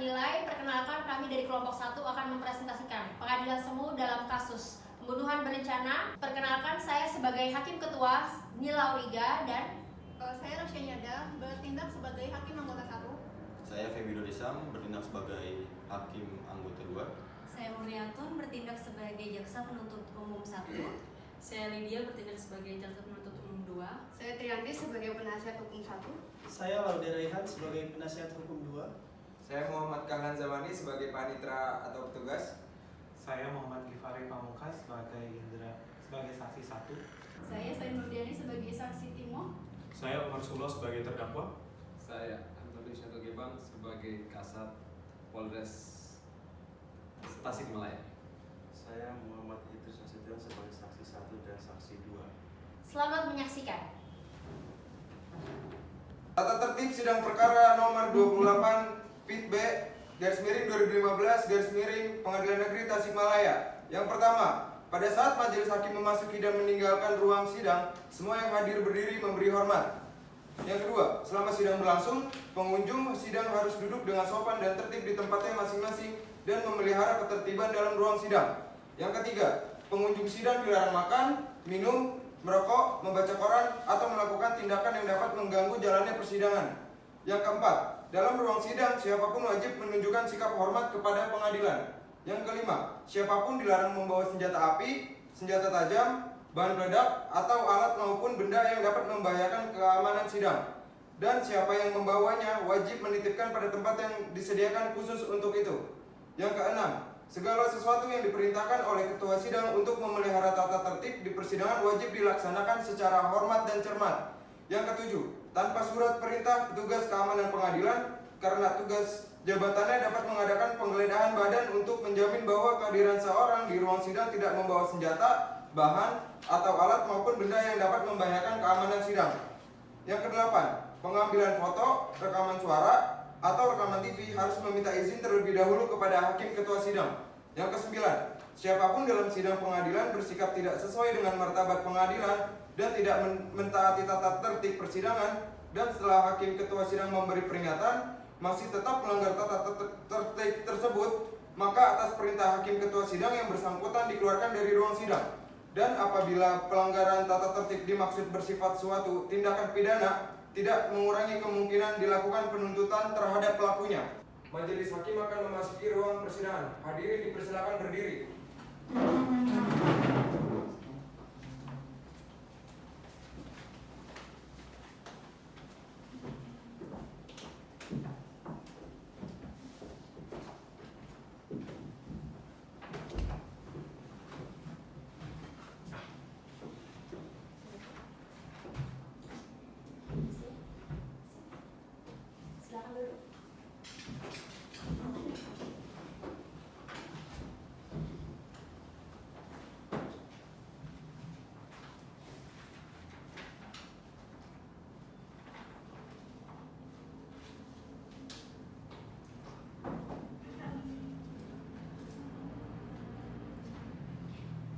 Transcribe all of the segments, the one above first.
penilai, perkenalkan kami dari kelompok 1 akan mempresentasikan pengadilan semu dalam kasus pembunuhan berencana. Perkenalkan, saya sebagai Hakim Ketua Nila Auriga dan saya Rasya Nyada, bertindak sebagai Hakim Anggota 1. Saya Feby Dodesam, bertindak sebagai Hakim Anggota 2. Saya Muriatun, bertindak sebagai Jaksa Penuntut Umum 1. Saya Lydia, bertindak sebagai Jaksa Penuntut Umum 2. Saya Trianti sebagai Penasihat Hukum 1. Saya Laude Raihan sebagai Penasihat Hukum 2. Saya Muhammad Kahlan Zamani sebagai panitra atau petugas. Saya Muhammad Gifari Pamungkas sebagai Indra sebagai saksi 1. Saya Sain Nurdiani sebagai saksi Timo. Saya Umar Sulo sebagai terdakwa. Saya Antoni Syato Gebang sebagai Kasat Polres Tasikmalaya. Saya Muhammad Idris Nasution sebagai saksi 1 dan saksi 2. Selamat menyaksikan. Tata tertib sidang perkara nomor 28 Pit B /2015 Pengadilan Negeri Tasikmalaya. Yang pertama, pada saat majelis hakim memasuki dan meninggalkan ruang sidang, semua yang hadir berdiri memberi hormat. Yang kedua, selama sidang berlangsung, pengunjung sidang harus duduk dengan sopan dan tertib di tempatnya masing-masing dan memelihara ketertiban dalam ruang sidang. Yang ketiga, pengunjung sidang dilarang makan, minum, merokok, membaca koran, atau melakukan tindakan yang dapat mengganggu jalannya persidangan. Yang keempat, dalam ruang sidang, siapapun wajib menunjukkan sikap hormat kepada pengadilan. Yang kelima, siapapun dilarang membawa senjata api, senjata tajam, bahan peledak, atau alat maupun benda yang dapat membahayakan keamanan sidang. Dan siapa yang membawanya wajib menitipkan pada tempat yang disediakan khusus untuk itu. Yang keenam, segala sesuatu yang diperintahkan oleh ketua sidang untuk memelihara tata tertib di persidangan wajib dilaksanakan secara hormat dan cermat. Yang ketujuh, tanpa surat perintah petugas keamanan pengadilan, karena tugas jabatannya dapat mengadakan penggeledahan badan untuk menjamin bahwa kehadiran seorang di ruang sidang tidak membawa senjata, bahan, atau alat maupun benda yang dapat membahayakan keamanan sidang. Yang kedelapan, pengambilan foto, rekaman suara, atau rekaman TV harus meminta izin terlebih dahulu kepada hakim ketua sidang. Yang kesembilan, siapapun dalam sidang pengadilan bersikap tidak sesuai dengan martabat pengadilan dan tidak mentaati tata tertib persidangan, dan setelah hakim ketua sidang memberi peringatan masih tetap melanggar tata tertib tersebut, maka atas perintah hakim ketua sidang yang bersangkutan dikeluarkan dari ruang sidang. Dan apabila pelanggaran tata tertib dimaksud bersifat suatu tindakan pidana, tidak mengurangi kemungkinan dilakukan penuntutan terhadap pelakunya. Majelis hakim akan memasuki ruang persidangan. Hadirin dipersilakan berdiri. Silakan duduk.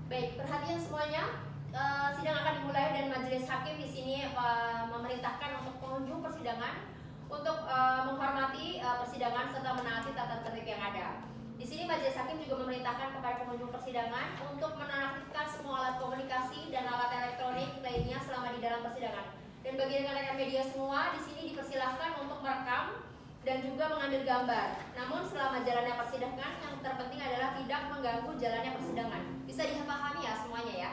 Baik, perhatian semuanya. Sidang akan dimulai dan majelis hakim di sini memerintahkan untuk pengunjung persidangan untuk menghormati persidangan serta menaati tata tertib yang ada. Di sini majelis hakim juga memerintahkan kepada pengunjung persidangan untuk menonaktifkan semua alat komunikasi dan alat elektronik lainnya selama di dalam persidangan. Dan bagi rekan-rekan media semua, di sini dipersilahkan untuk merekam dan juga mengambil gambar. Namun selama jalannya persidangan, yang terpenting adalah tidak mengganggu jalannya persidangan. Bisa dipahami ya semuanya ya?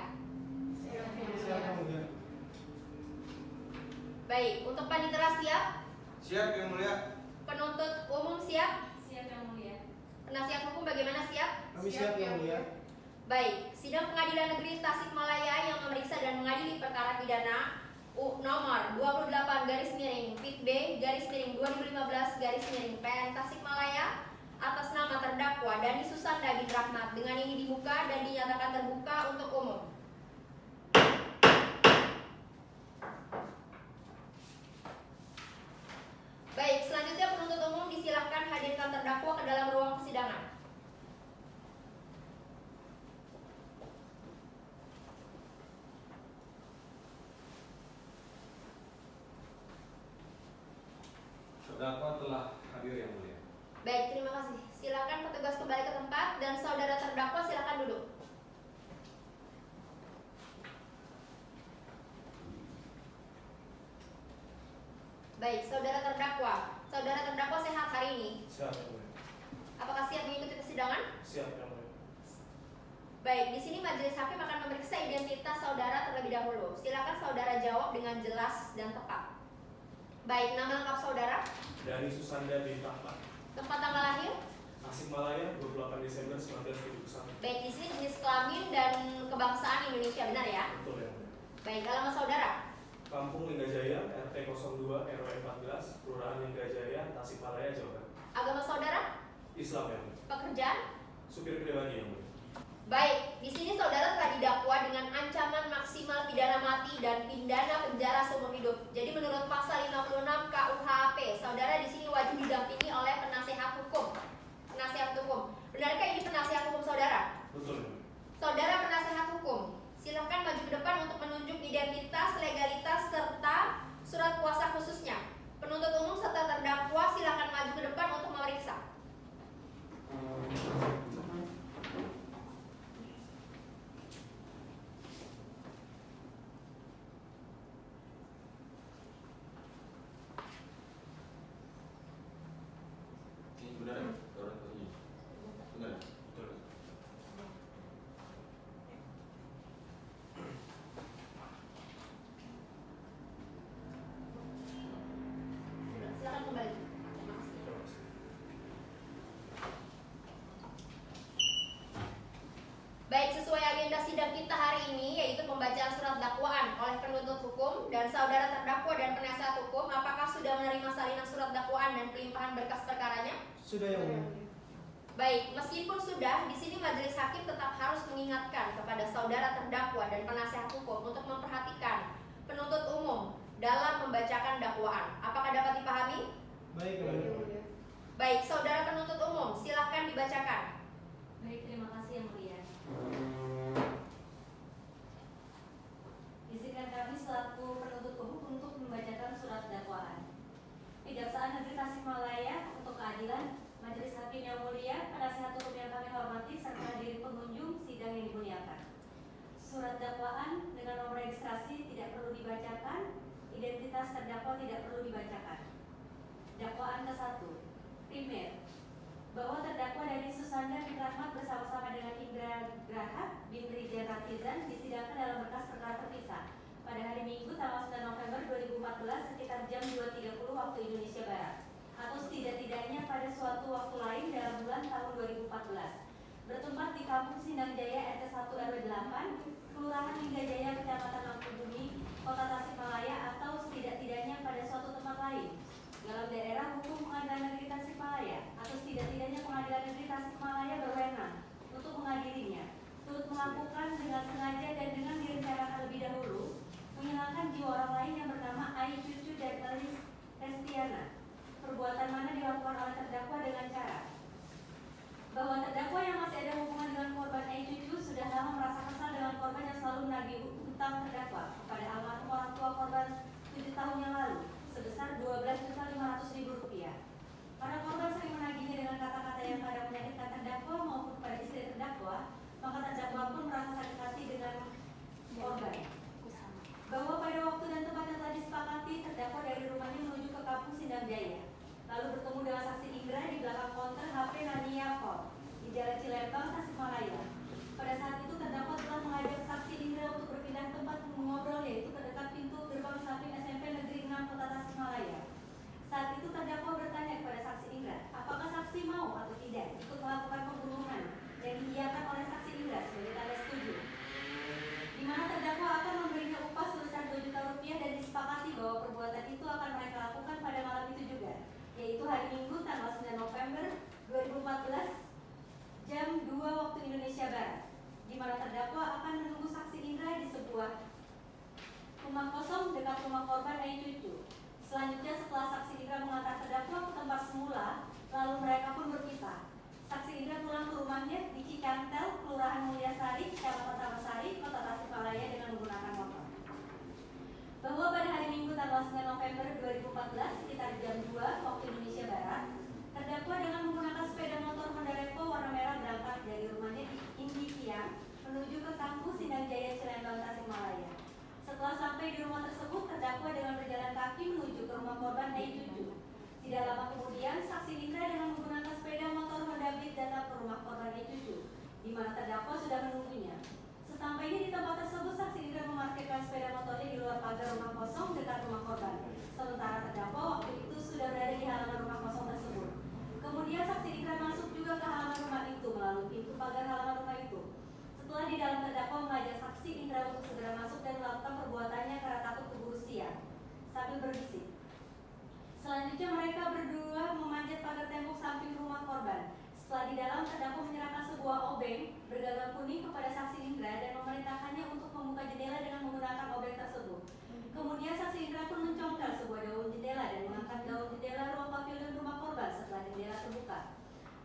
Baik, untuk panitera siap? Siap, Yang Mulia. Penuntut umum siap? Siap Yang Mulia. Penasihat hukum bagaimana siap? Kami siap Yang Mulia. Baik, sidang Pengadilan Negeri Tasikmalaya yang memeriksa dan mengadili perkara pidana nomor 28 Pit B 2015 PN Tasikmalaya atas nama terdakwa Dani Susanda bin Rahmat dengan ini dibuka dan dinyatakan terbuka untuk umum. Baik, selanjutnya penuntut umum disilahkan hadirkan terdakwa ke dalam ruang persidangan. Terdakwa telah hadir Yang Mulia. Baik, terima kasih. Silakan petugas kembali ke tempat dan saudara terdakwa silakan duduk. Baik, saudara terdakwa sehat hari ini? Siap, Yang Mulia. Apakah siap mengikuti persidangan? Siap, Yang Mulia. Baik, di sini majelis hakim akan memeriksa identitas saudara terlebih dahulu. Silakan saudara jawab dengan jelas dan tepat. Baik, nama lengkap saudara? Dani Susanda bin Rahmat. Tempat tanggal lahir? Tasikmalaya, 28 Desember 1971. Baik, di sini jenis kelamin dan kebangsaan Indonesia, benar ya? Betul, Yang Mulia. Baik, alamat saudara? Kampung Linggajaya, RT 02 RW 14, Kelurahan Linggajaya, Tasikmalaya, Jawa Barat. Agama saudara? Islam, Yang Mulia. Pekerjaan? Supir pribadi, Yang Mulia. Baik, di sini saudara telah didakwa dengan ancaman maksimal pidana mati dan pidana penjara seumur hidup. Jadi menurut pasal 56 KUHP, saudara di sini wajib didampingi oleh penasihat hukum. Benarkah ini penasihat hukum saudara? Betul, Yang Mulia. Saudara penasihat hukum, silahkan maju ke depan untuk menunjuk identitas, legalitas, serta surat kuasa khususnya. Penuntut umum serta terdakwa silahkan maju ke depan untuk memeriksa. Ini benar ya? Orang ini. Benar ya? Betul. Silakan kembali. Terima kasih. Terima kasih. Baik, sesuai agenda sidang kita hari ini yaitu pembacaan surat dakwaan oleh penuntut hukum dan saudara terdakwa dan penasihat hukum, apakah sudah menerima salinan surat dakwaan dan pelimpahan berkas perkaranya? Sudah, Yang Mulia. Baik, meskipun sudah, di sini majelis hakim tetap harus mengingatkan kepada saudara terdakwa dan penasihat hukum untuk memperhatikan penuntut umum dalam membacakan dakwaan. Apakah dapat dipahami? Baik, Yang Mulia. Baik, saudara penuntut umum, silahkan dibacakan. Baik, terima kasih Yang Mulia. Izinkan kami selaku penuntut umum untuk membacakan surat dakwaan. Kejaksaan Negeri Tasikmalaya untuk keadilan, Majelis Hakim yang mulia, penasihat hukum yang kami hormati, serta hadirin pengunjung sidang yang dimuliakan. Surat dakwaan dengan nomor registrasi tidak perlu dibacakan, identitas terdakwa tidak perlu dibacakan. Dakwaan ke-1. Primer, bahwa terdakwa Dani Susanda bin Rahmat bersama-sama dengan Indra Graha bin Rijan Ratizan disidangkan dalam berkas perkara terpisah pada hari Minggu tanggal 9 November 2014 sekitar jam 2.30 waktu Indonesia Barat atau setidak-tidaknya pada suatu waktu lain dalam bulan tahun 2014, bertempat di Kampung Sindang Jaya RT 1 RW 8, Kelurahan Linggajaya, Kecamatan Mangkubumi, Kota Tasikmalaya atau setidak-tidaknya pada suatu tempat lain dalam daerah hukum Pengadilan Negeri Tasikmalaya atau setidak-tidaknya Pengadilan Negeri Tasikmalaya berwenang untuk mengadilinya, turut melakukan dengan sengaja dan dengan direncanakan lebih dahulu menghilangkan jiwa orang lain yang bernama Ai Cucu dan Elis Restiana. Perbuatan mana dilakukan oleh terdakwa dengan cara bahwa terdakwa yang masih ada hubungan dengan korban Ai Cucu sudah lama merasa kesal dengan korban yang selalu menagih utang terdakwa kepada almarhum orang tua korban 7 tahun yang lalu sebesar Rp12.500.000. Para korban sering menagihnya dengan kata-kata yang kadang menyakitkan terdakwa maupun kepada istri terdakwa, maka terdakwa pun merasa sakit hati dengan korban. Bahwa pada waktu dan tempat yang telah disepakati, terdakwa dari rumahnya menuju ke Kampung Sindang Jaya, lalu bertemu dengan saksi Indra di belakang konter HP Nania Call di Jalan Cilembang, Tasikmalaya. Pada saat itu terdakwa telah mengajak saksi Indra untuk berpindah tempat mengobrol, yaitu ke dekat pintu gerbang samping SMP Negeri 6 Kota Tasikmalaya. Saat itu terdakwa bertanya kepada saksi Indra, apakah saksi mau atau tidak ikut melakukan pembunuhan yang diiyakan oleh saksi Indra sebagai tanda setuju, di mana terdakwa akan memberinya upah sebesar Rp2 juta dan disepakati bahwa perbuatan itu akan mereka lakukan pada malam itu juga, yaitu hari Minggu tanggal 9 November 2014 jam 2 waktu Indonesia Barat, di mana terdakwa akan menunggu saksi Indra di sebuah rumah kosong dekat rumah korban Ai Cucu. Selanjutnya setelah saksi Indra mengantar terdakwa ke tempat semula, lalu mereka pun berpisah. Saksi Indra pulang ke rumahnya di Cicantel, Kelurahan Mulyasari, Kecamatan Tamasari, Kota Tasikmalaya dengan menggunakan motor. Bahwa pada hari Minggu tanggal 9 November 2014 sekitar jam 2 waktu Indonesia Barat, terdakwa dengan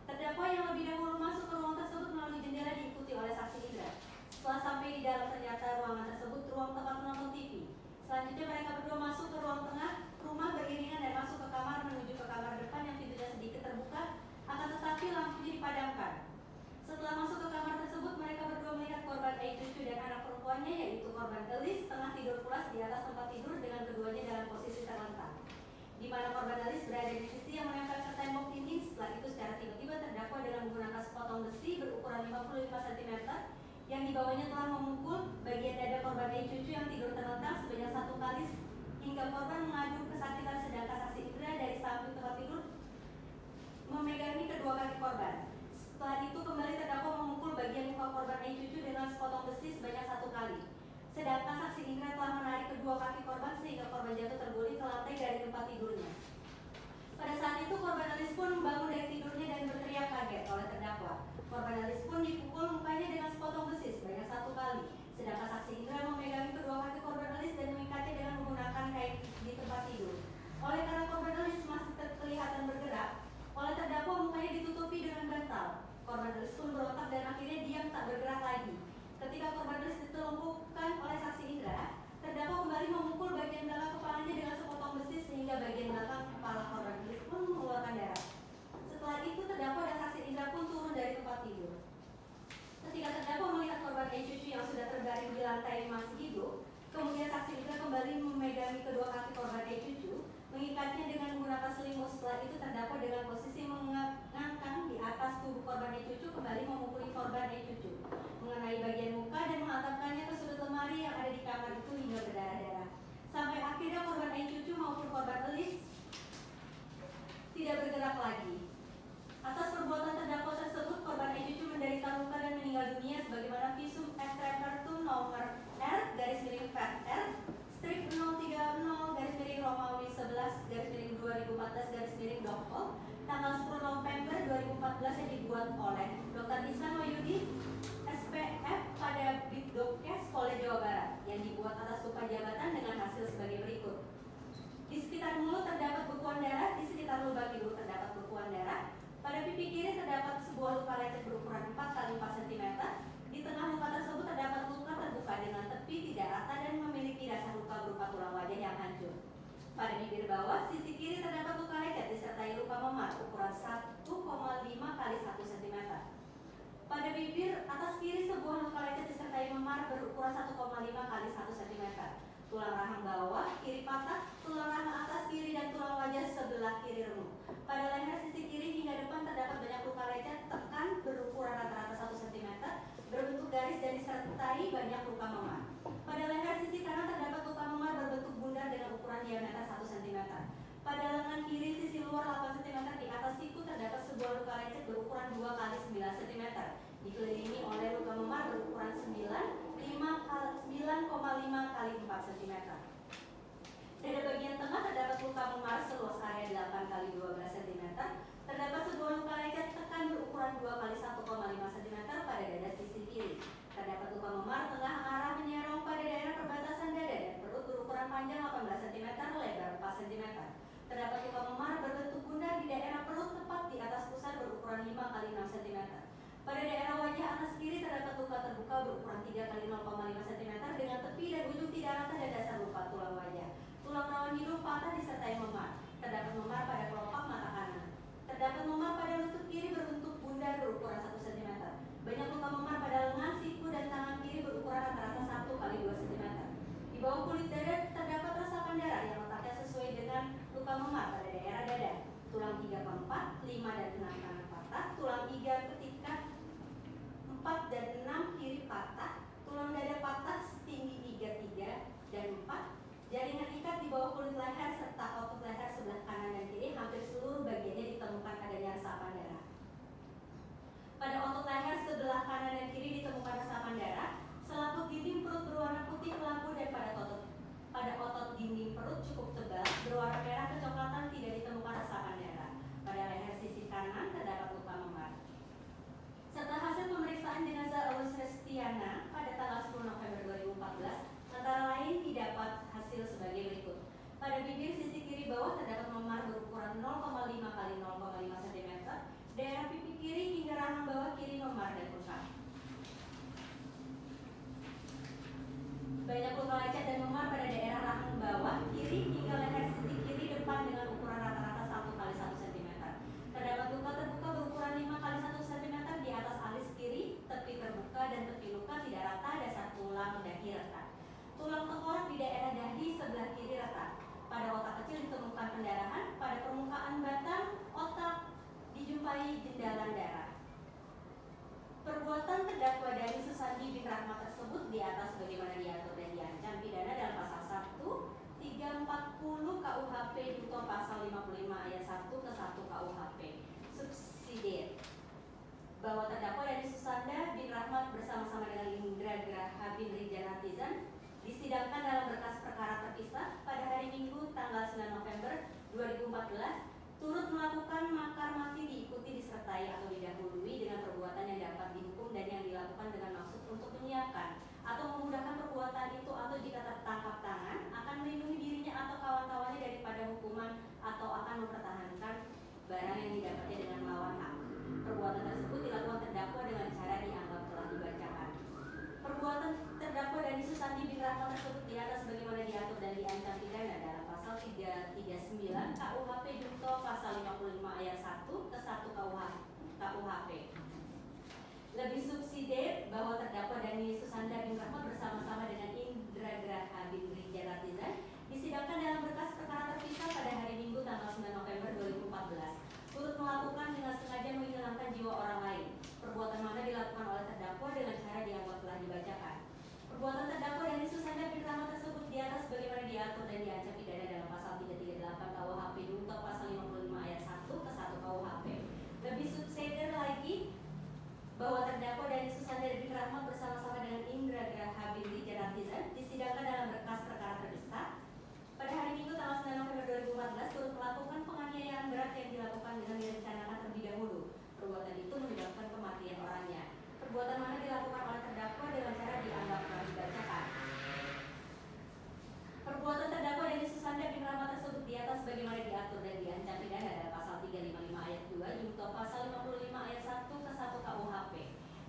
Terdakwa yang lebih dahulu masuk ke ruang tersebut melalui jendela diikuti oleh saksi Indra. Setelah sampai di dalam ternyata ruangan tersebut ruang tempat menonton TV. Selanjutnya mereka berdua masuk ke ruang tengah rumah beriringan dan masuk ke kamar menuju ke kamar depan yang pintunya sedikit terbuka, akan tetapi lampunya dipadamkan. Setelah masuk ke kamar tersebut, mereka berdua melihat korban Ei cucu dan anak perempuannya yaitu korban Elis tengah tidur pulas di atas tempat tidur dengan keduanya dalam posisi terlentang. Di mana korban Elis berada di sisi yang menempel ke tembok dinding. Setelah itu secara tiba-tiba terdakwa dengan menggunakan sepotong besi berukuran 55 cm yang dibawanya telah memukul bagian dada korban Ei cucu yang tidur terlentang sebanyak 1 kali hingga korban mengadu kesakitan, sedangkan saksi Indra dari samping tempat tidur memegangi kedua kaki korban. Setelah itu kembali terdakwa memukul bagian muka korban Ei cucu dengan sepotong besi sebanyak 1 kali. Sedangkan saksi Indra telah menarik kedua kaki korban sehingga korban jatuh terguling ke lantai dari tempat tidurnya. Pada saat itu korban Elis pun membangun dari tidurnya dan berteriak kaget oleh terdakwa. Korban Elis pun dipukul mukanya dengan sepotong besi sebanyak 1 kali. Sedangkan saksi Indra memegangi kedua kaki korban Elis dan mengikatnya dengan menggunakan kain di tempat tidur. Oleh karena korban Elis masih kelihatan bergerak, oleh terdakwa mukanya ditutupi dengan bantal. Korban Elis pun berontak dan akhirnya diam tak bergerak lagi. Ketika korban Elis ditelumpuhkan oleh saksi Indra, terdakwa kembali memukul bagian belakang kepalanya dengan sepotong besi sehingga bagian belakang kepala korban Elis pun mengeluarkan darah. Setelah itu terdakwa dan saksi Indra pun turun dari tempat tidur. Ketika terdakwa melihat korban Ei cucu yang sudah terbaring di lantai masih hidup, kemudian saksi Indra kembali memegangi kedua kaki korban Ei cucu, mengikatnya dengan menggunakan selimut. Setelah itu terdakwa dengan posisi mengangkat di atas tubuh korban Ei cucu kembali memukuli korban Ei cucu, mengenai bagian muka dan menghantamkannya ke sudut lemari yang ada di kamar itu hingga berdarah-darah. Sampai akhirnya korban Ei cucu maupun korban Elis tidak bergerak lagi. Atas perbuatan terdakwa tersebut, korban Ei cucu menderita luka dan meninggal dunia sebagaimana visum et repertum nomor R/R strip 030-Romawi 11/2014-Doppel tanggal 10 November 2014 yang dibuat oleh Dr. Ihsan Wahyudi SPF pada Bidokes Polda Jawa Barat yang dibuat atas luka jabatan dengan hasil sebagai berikut. Di sekitar mulut terdapat bekuan darah, di sekitar lubang hidung terdapat bekuan darah. Pada pipi kiri terdapat sebuah luka lecet berukuran 4 x 4 cm. Di tengah luka tersebut terdapat luka terbuka dengan tepi tidak rata dan memiliki dasar luka berupa tulang wajah yang hancur. Pada bibir bawah, sisi kiri terdapat luka lecet disertai luka memar ukuran 1,5 x 1 cm. Pada bibir atas kiri sebuah luka lecet disertai memar berukuran 1,5 x 1 cm. Tulang rahang bawah kiri patah, tulang rahang atas kiri dan tulang wajah sebelah kiri remuk. Pada leher sisi kiri hingga depan terdapat banyak luka lecet tekan berukuran rata-rata 1 cm, berbentuk garis dan disertai banyak luka memar. Pada leher sisi kanan terdapat luka memar berbentuk bundar dengan ukuran diameter 1 cm. Pada lengan kiri sisi luar 8 cm di atas siku terdapat sebuah luka lecet berukuran 2 x 9 cm, dikelilingi oleh luka memar berukuran 9,5 x 4 cm. Pada bagian tengah terdapat luka memar seluas area 8 x 12 cm. Terdapat sebuah luka lecet tekan berukuran 2 x 1,5 cm pada dada sisi kiri. Terdapat luka memar tengah arah menyerong pada daerah perbatasan dada dan perut berukuran panjang 18 cm, lebar 4 cm. Terdapat luka memar berbentuk bundar di daerah perut tepat di atas pusar berukuran 5 x 6 cm. Pada daerah wajah atas kiri terdapat luka terbuka berukuran 3 x 0,5 cm dengan tepi dan ujung tidak rata dan dasar luka tulang wajah. Tulang rawan hidung patah disertai memar. Terdapat memar pada kelopak mata kanan. Terdapat memar pada lutut kiri berbentuk bundar berukuran 1 cm. Banyak luka memar pada lengan, siku, dan tangan kiri berukuran rata-rata 1 x 2 cm. Di bawah kulit dada terdapat resapan darah yang letaknya sesuai dengan luka memar pada daerah dada. Tulang iga keempat, 5 dan 6 kanan patah. Tulang iga ketiga 4 dan 6 kiri patah. Tulang dada patah setinggi iga 3 dan 4. Jaringan ikat di bawah kulit leher serta otot leher sebelah kanan dan kiri hampir seluruh bagiannya ditemukan adanya resapan darah. Pada otot leher sebelah kanan dan kiri ditemukan resapan darah. Selaput dinding perut berwarna putih kelabu dan pada otot dinding perut cukup tebal berwarna merah kecoklatan tidak ditemukan resapan darah. Pada leher sisi kanan terdakwa Dani Susandi bin Rahmat tersebut di atas sebagaimana diatur dan diancam pidana dalam pasal 1 340 KUHP junto pasal 55 ayat 1 ke 1 KUHP. Subsidiar bahwa terdakwa Dani Susanda bin Rahmat bersama-sama dengan Indra Graha bin Rijanatizan disidangkan dalam berkas perkara terpisah pada hari Minggu tanggal 9 November 2014 turut melakukan makar mati diikuti disertai atau didahului dengan perbuatan yang dapat dihukum dan yang dilakukan dengan maksud untuk menyiapkan atau memudahkan perbuatan itu atau jika tertangkap tangan akan melindungi dirinya atau kawan-kawannya daripada hukuman atau akan mempertahankan barang yang didapatnya dengan melawan hak. Perbuatan tersebut dilakukan terdakwa dengan cara dianggap telah dibacakan. Perbuatan terdakwa Dani Susandi bin Rahmat tersebut di atas sebagaimana diatur dan diancam pidana dalam pasal 339 KUHP junto pasal 55 ayat 1 ke 1 KUHP. Lebih subsidiar bahwa terdakwa Dani Susanda bin Rahmat bersama-sama dengan Indra Graha bin Rijanatizan disidangkan dalam berkas perkara terpisah pada hari Minggu tanggal 9 November 2014 turut melakukan dengan sengaja menghilangkan jiwa orang lain. Perbuatan mana dilakukan oleh terdakwa dengan cara dianggap telah dibacakan. Perbuatan terdakwa Dani Susanda bin Rahmat tersebut di atas sebagaimana diatur dan diancam pidana dalam pasal 338 KUHP junto pasal 55 ayat 1 ke 1 KUHP. Lebih subsidiar lagi bahwa terdakwa Dani Susanda bin Rahmat bersama-sama dengan Indra Graha bin Rijanatizan disidangkan dalam berkas perkara terpisah pada hari Minggu tanggal 9 November 2014 turut melakukan penganiayaan berat yang dilakukan dengan direncanakan terlebih dahulu. Perbuatan itu menyebabkan kematian orangnya. Perbuatan mana dilakukan oleh terdakwa dengan cara dianggap telah dibacakan. Perbuatan terdakwa Dani Susanda bin Rahmat tersebut di atas bagaimana diatur dan diancam pidana dalam pasal 355 ayat 2 junto pasal 55 ayat 1 ke 1 KUHP.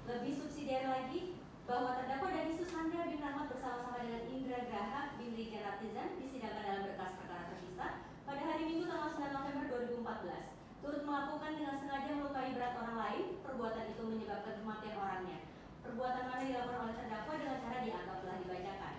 Lebih subsidiar lagi bahwa terdakwa Dani Susanda bin Rahmat bersama-sama dengan Indra Graha bin Rijanatizan disidangkan dalam berkas perkara terpisah pada hari Minggu tanggal 9 November 2014 turut melakukan dengan sengaja melukai berat orang lain. Perbuatan itu menyebabkan kematian orangnya. Perbuatan mana dilakukan oleh terdakwa dengan cara dianggap telah dibacakan.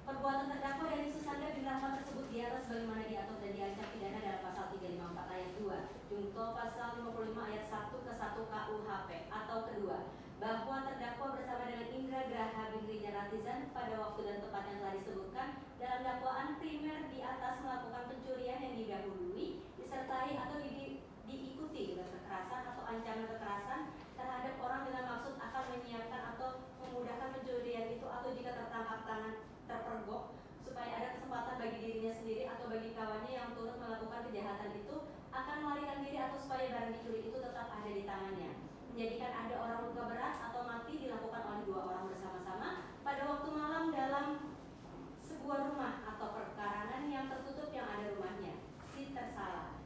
Perbuatan terdakwa Dani Susanda bin Rahmat tersebut di atas bagaimana diatur dan diancam pidana dalam pasal 354 ayat 2 junto pasal 55 ayat 1 ke 1 KUHP atau kedua bahwa terdakwa bersama dengan Indra Graha bin Rijanatizan pada waktu dan tempat yang telah disebutkan dalam dakwaan primer di atas melakukan pencurian yang didahului disertai atau diikuti dengan kekerasan atau ancaman kekerasan terhadap orang dengan maksud akan menyiapkan atau memudahkan pencurian itu atau jika tertangkap tangan terpergok supaya ada kesempatan bagi dirinya sendiri atau bagi kawannya yang turut melakukan kejahatan itu akan melarikan diri atau supaya barang dicuri itu tetap ada di tangannya. Menjadikan ada orang luka berat atau mati dilakukan oleh dua orang bersama-sama pada waktu malam dalam sebuah rumah atau perkarangan yang tertutup yang ada rumahnya. Si tersalah.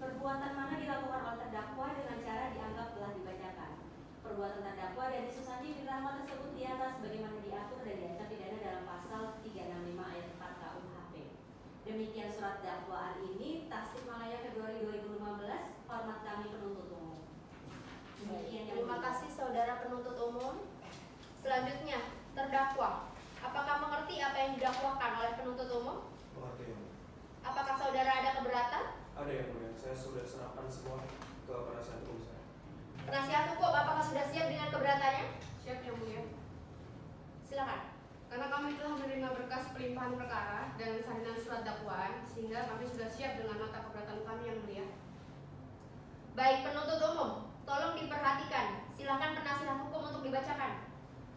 Perbuatan mana dilakukan oleh terdakwa dengan cara dianggap telah dibacakan. Perbuatan terdakwa Dani Susandi bin Rahmat tersebut di atas bagaimana diatur dan diancam pidana dalam pasal 365 ayat 4 KUHP. Demikian surat dakwaan ini Tasikmalaya Februari 2015. Hormat kami penuntut umum. Terima kasih saudara penuntut umum. Selanjutnya terdakwa, apakah mengerti apa yang didakwakan oleh penuntut umum? Mengerti. Apakah saudara ada keberatan? Ada yang mulia, saya sudah serahkan semua ke penasihat hukum saya. Penasihat hukum, apakah sudah siap dengan keberatannya? Siap yang mulia. Silakan. Karena kami telah menerima berkas pelimpahan perkara dan salinan surat dakwaan, sehingga kami sudah siap dengan nota keberatan kami yang mulia. Baik penuntut umum, tolong diperhatikan. Silakan penasihat hukum untuk dibacakan.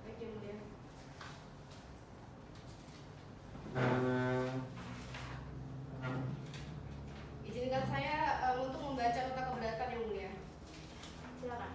Baik yang mulia. Izinkan saya untuk membaca nota keberatan yang mulia. Silakan.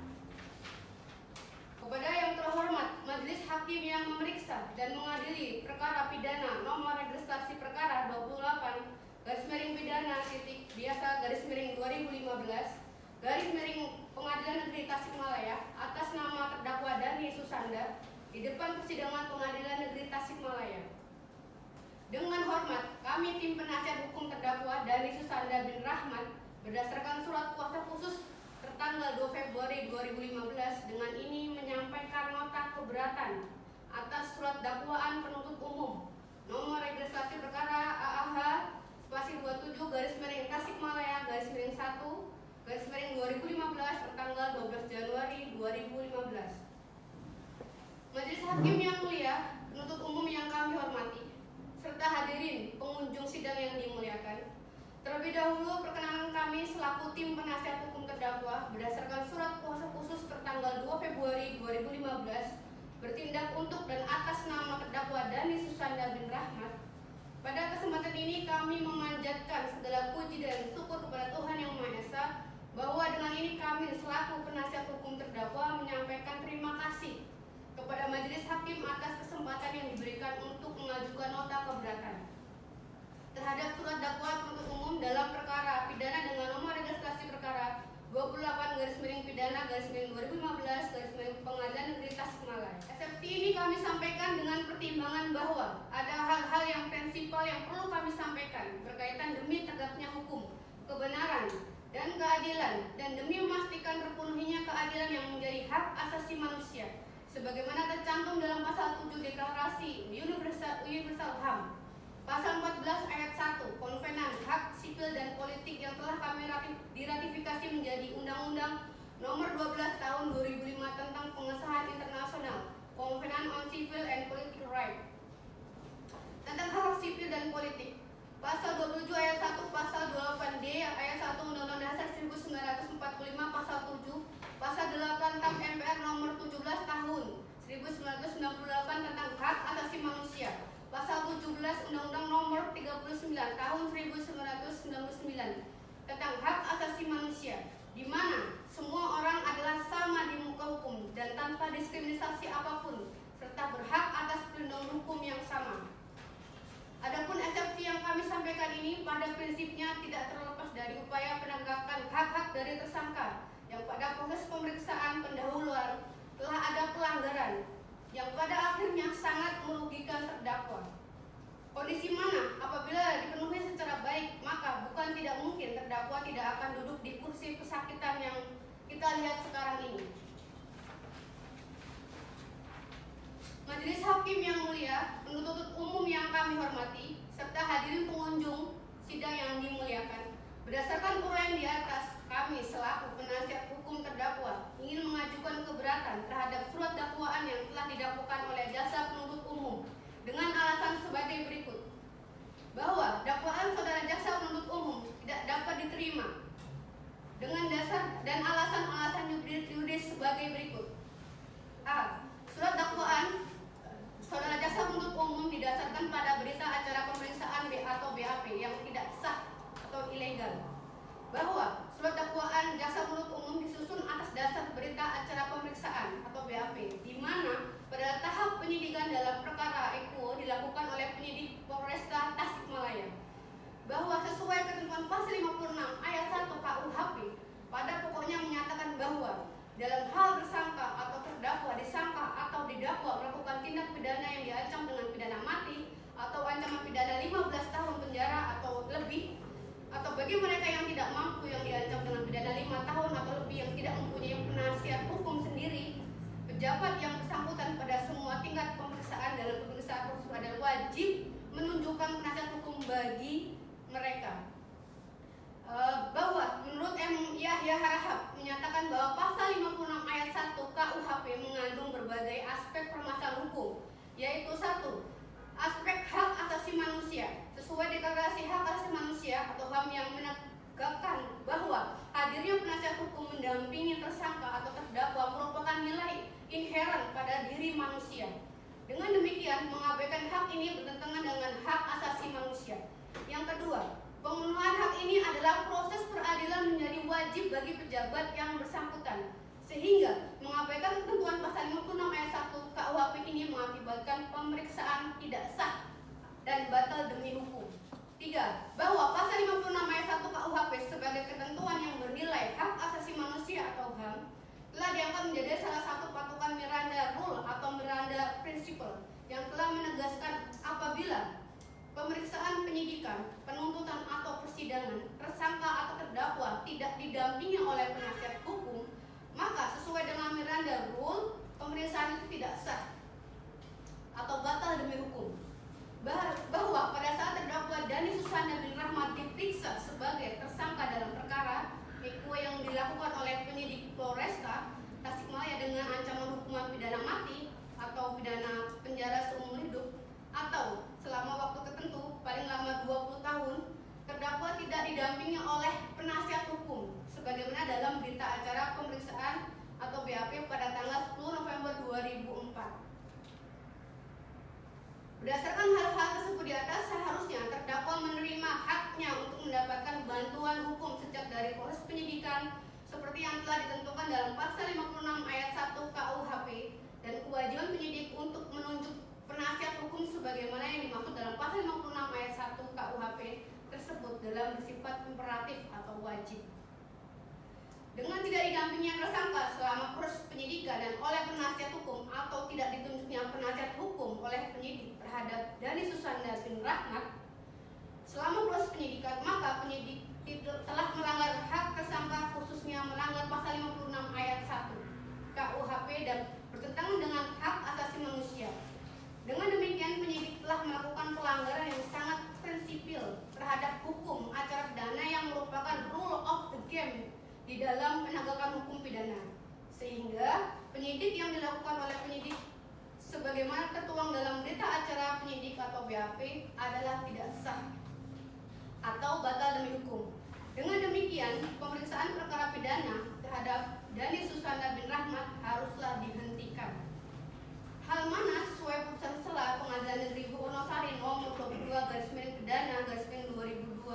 Kepada yang terhormat Majelis Hakim yang memeriksa dan mengadili perkara pidana nomor registrasi perkara 28 garis miring pidana titik biasa garis miring 2015 garis miring Pengadilan Negeri Tasikmalaya atas nama terdakwa Dani Susanda di depan persidangan Pengadilan Negeri Tasikmalaya. Dengan hormat, kami tim penasihat hukum terdakwa Dani Susanda bin Rahmat berdasarkan surat kuasa khusus tertanggal 2 Februari 2015 dengan ini menyampaikan nota keberatan atas surat dakwaan penuntut umum nomor registrasi perkara AAH spasi 27 garis miring Tasikmalaya garis miring 1 garis miring 2015 tertanggal 12 Januari 2015. terdakwa berdasarkan surat kuasa khusus tertanggal 2 Februari 2015 bertindak untuk dan atas nama terdakwa Dhani Susanda bin Rahmat. Pada kesempatan ini kami memanjatkan segala puji dan syukur kepada Tuhan Yang Maha Esa bahwa dengan ini kami selaku penasihat hukum terdakwa menyampaikan terima kasih kepada Majelis Hakim atas kesempatan yang diberikan untuk mengajukan nota keberatan terhadap surat dakwaan penuntut umum dalam perkara pidana dengan nomor registrasi perkara 28/pidana/2015/Pengadilan Negeri Tasikmalaya. Eksepsi ini kami sampaikan dengan pertimbangan bahwa ada hal-hal yang prinsipal yang perlu kami sampaikan berkaitan demi tegaknya hukum, kebenaran, dan keadilan, dan demi memastikan terpenuhinya keadilan yang menjadi hak asasi manusia sebagaimana tercantum dalam pasal 7 Deklarasi Universal HAM, pasal 14 ayat 1 Konvenan Hak Sipil dan Politik yang telah kami diratifikasi menjadi Undang-Undang Nomor 12 Tahun 2005 tentang Pengesahan Internasional Konvenan on Civil and Political Rights tentang hak sipil dan politik, pasal 27 ayat 1, pasal 28D ayat 1 Undang-Undang Dasar 1945, pasal 7, pasal 8 TAP MPR nomor 17 tahun 1998 tentang hak asasi manusia, pasal 17 Undang-Undang nomor 39 tahun 1999 tentang hak asasi manusia, di mana semua orang adalah sama di muka hukum dan tanpa diskriminasi apapun serta berhak atas perlindungan hukum yang sama. Adapun eksepsi yang kami sampaikan ini pada prinsipnya tidak terlepas dari upaya penegakan hak-hak dari tersangka yang pada proses pemeriksaan pendahuluan telah ada pelanggaran yang pada akhirnya sangat merugikan terdakwa. Kondisi mana apabila dipenuhi secara baik, maka bukan tidak mungkin terdakwa tidak akan duduk di kursi pesakitan yang kita lihat sekarang ini. Majelis Hakim yang mulia, penuntut umum yang kami hormati, serta hadirin pengunjung sidang yang dimuliakan, berdasarkan uraian di atas, kami selaku penasihat hukum terdakwa ingin mengajukan keberatan terhadap surat dakwaan yang telah didakwakan oleh jaksa penuntut umum dengan alasan sebagai berikut: bahwa dakwaan saudara jaksa penuntut umum tidak dapat diterima dengan dasar dan alasan-alasan yuridis sebagai berikut. A. Surat dakwaan saudara jaksa penuntut umum didasarkan pada berita acara pemeriksaan atau BAP yang tidak sah atau ilegal. Bahwa surat dakwaan jaksa penuntut umum disusun atas dasar berita acara pemeriksaan atau BAP, di mana pada tahap penyidikan dalam perkara EKO dilakukan oleh penyidik Polresta Tasikmalaya. Bahwa sesuai ketentuan pasal 56 ayat 1 KUHP, pada pokoknya menyatakan bahwa dalam hal tersangka atau terdakwa disangka atau didakwa melakukan tindak pidana yang diancam dengan pidana mati atau ancaman pidana 15 tahun penjara atau lebih, atau bagi mereka yang tidak mampu yang diancam dengan pidana 5 tahun atau lebih yang tidak mempunyai penasihat hukum sendiri, pejabat yang bersangkutan pada semua tingkat pemeriksaan dalam pemeriksaan prosedur adalah wajib menunjukkan penasihat hukum bagi mereka. Bahwa menurut M. Yahya Harahap menyatakan bahwa pasal 56 ayat 1 KUHP mengandung berbagai aspek permasalahan hukum, yaitu 1. Aspek hak asasi manusia sesuai Deklarasi Hak Asasi Manusia atau HAM yang menegakkan bahwa hadirnya penasihat hukum mendampingi tersangka atau terdakwa merupakan nilai inheren pada diri manusia. Dengan demikian, mengabaikan hak ini bertentangan dengan hak asasi manusia. Yang kedua, pemenuhan hak ini adalah proses peradilan menjadi wajib bagi pejabat yang bersangkutan, sehingga mengabaikan ketentuan pasal 56 ayat 1 KUHP ini mengakibatkan pemeriksaan tidak sah dan batal demi hukum. 3. Bahwa pasal 56 ayat 1 KUHP sebagai ketentuan yang bernilai hak asasi manusia atau HAM telah diangkat menjadi salah satu patokan Miranda Rule atau Miranda Principle yang telah menegaskan apabila pemeriksaan penyidikan, penuntutan atau persidangan, tersangka atau terdakwa tidak didampingi oleh penasihat hukum, maka sesuai dengan Miranda Rule, pemeriksaan itu tidak sah atau batal demi hukum. Bahwa pada saat terdakwa Dhani Susanda bin Rahmat diperiksa sebagai tersangka dalam perkara EKO yang dilakukan oleh penyidik Polresta Tasikmalaya dengan ancaman hukuman pidana mati atau pidana penjara seumur hidup atau selama waktu tertentu paling lama 20 tahun, terdakwa tidak didampingi oleh penasihat hukum sebagaimana dalam berita acara pemeriksaan atau BAP pada tanggal 10 November 2004. Berdasarkan hal-hal tersebut di atas, seharusnya terdakwa menerima haknya untuk mendapatkan bantuan hukum sejak dari proses penyidikan seperti yang telah ditentukan dalam pasal 56 ayat 1 KUHP dan kewajiban penyidik untuk menunjuk penasihat hukum sebagaimana yang dimaksud dalam pasal 56 ayat 1 KUHP tersebut dalam bersifat imperatif atau wajib. Dengan tidak didampingi tersangka selama proses penyidikan dan oleh penasihat hukum atau tidak ditunjuknya penasihat hukum oleh penyidik terhadap Dhani Susanda bin Rahmat selama proses penyidikan, maka penyidik telah melanggar hak tersangka, khususnya melanggar pasal 56 ayat 1 KUHP dan bertentangan dengan hak asasi manusia. Dengan demikian, penyidik telah melakukan pelanggaran yang sangat prinsipil terhadap hukum acara pidana yang merupakan rule of the game di dalam penegakan hukum pidana, sehingga penyidik yang dilakukan oleh penyidik sebagaimana tertuang dalam berita acara penyidik atau BAP adalah tidak sah atau batal demi hukum. Dengan demikian, pemeriksaan perkara pidana terhadap Dhani Susanda bin Rahmat haruslah dihentikan. Hal mana sesuai putusan sela Pengadilan Negeri Wonosari nomor 22/Pidana/2002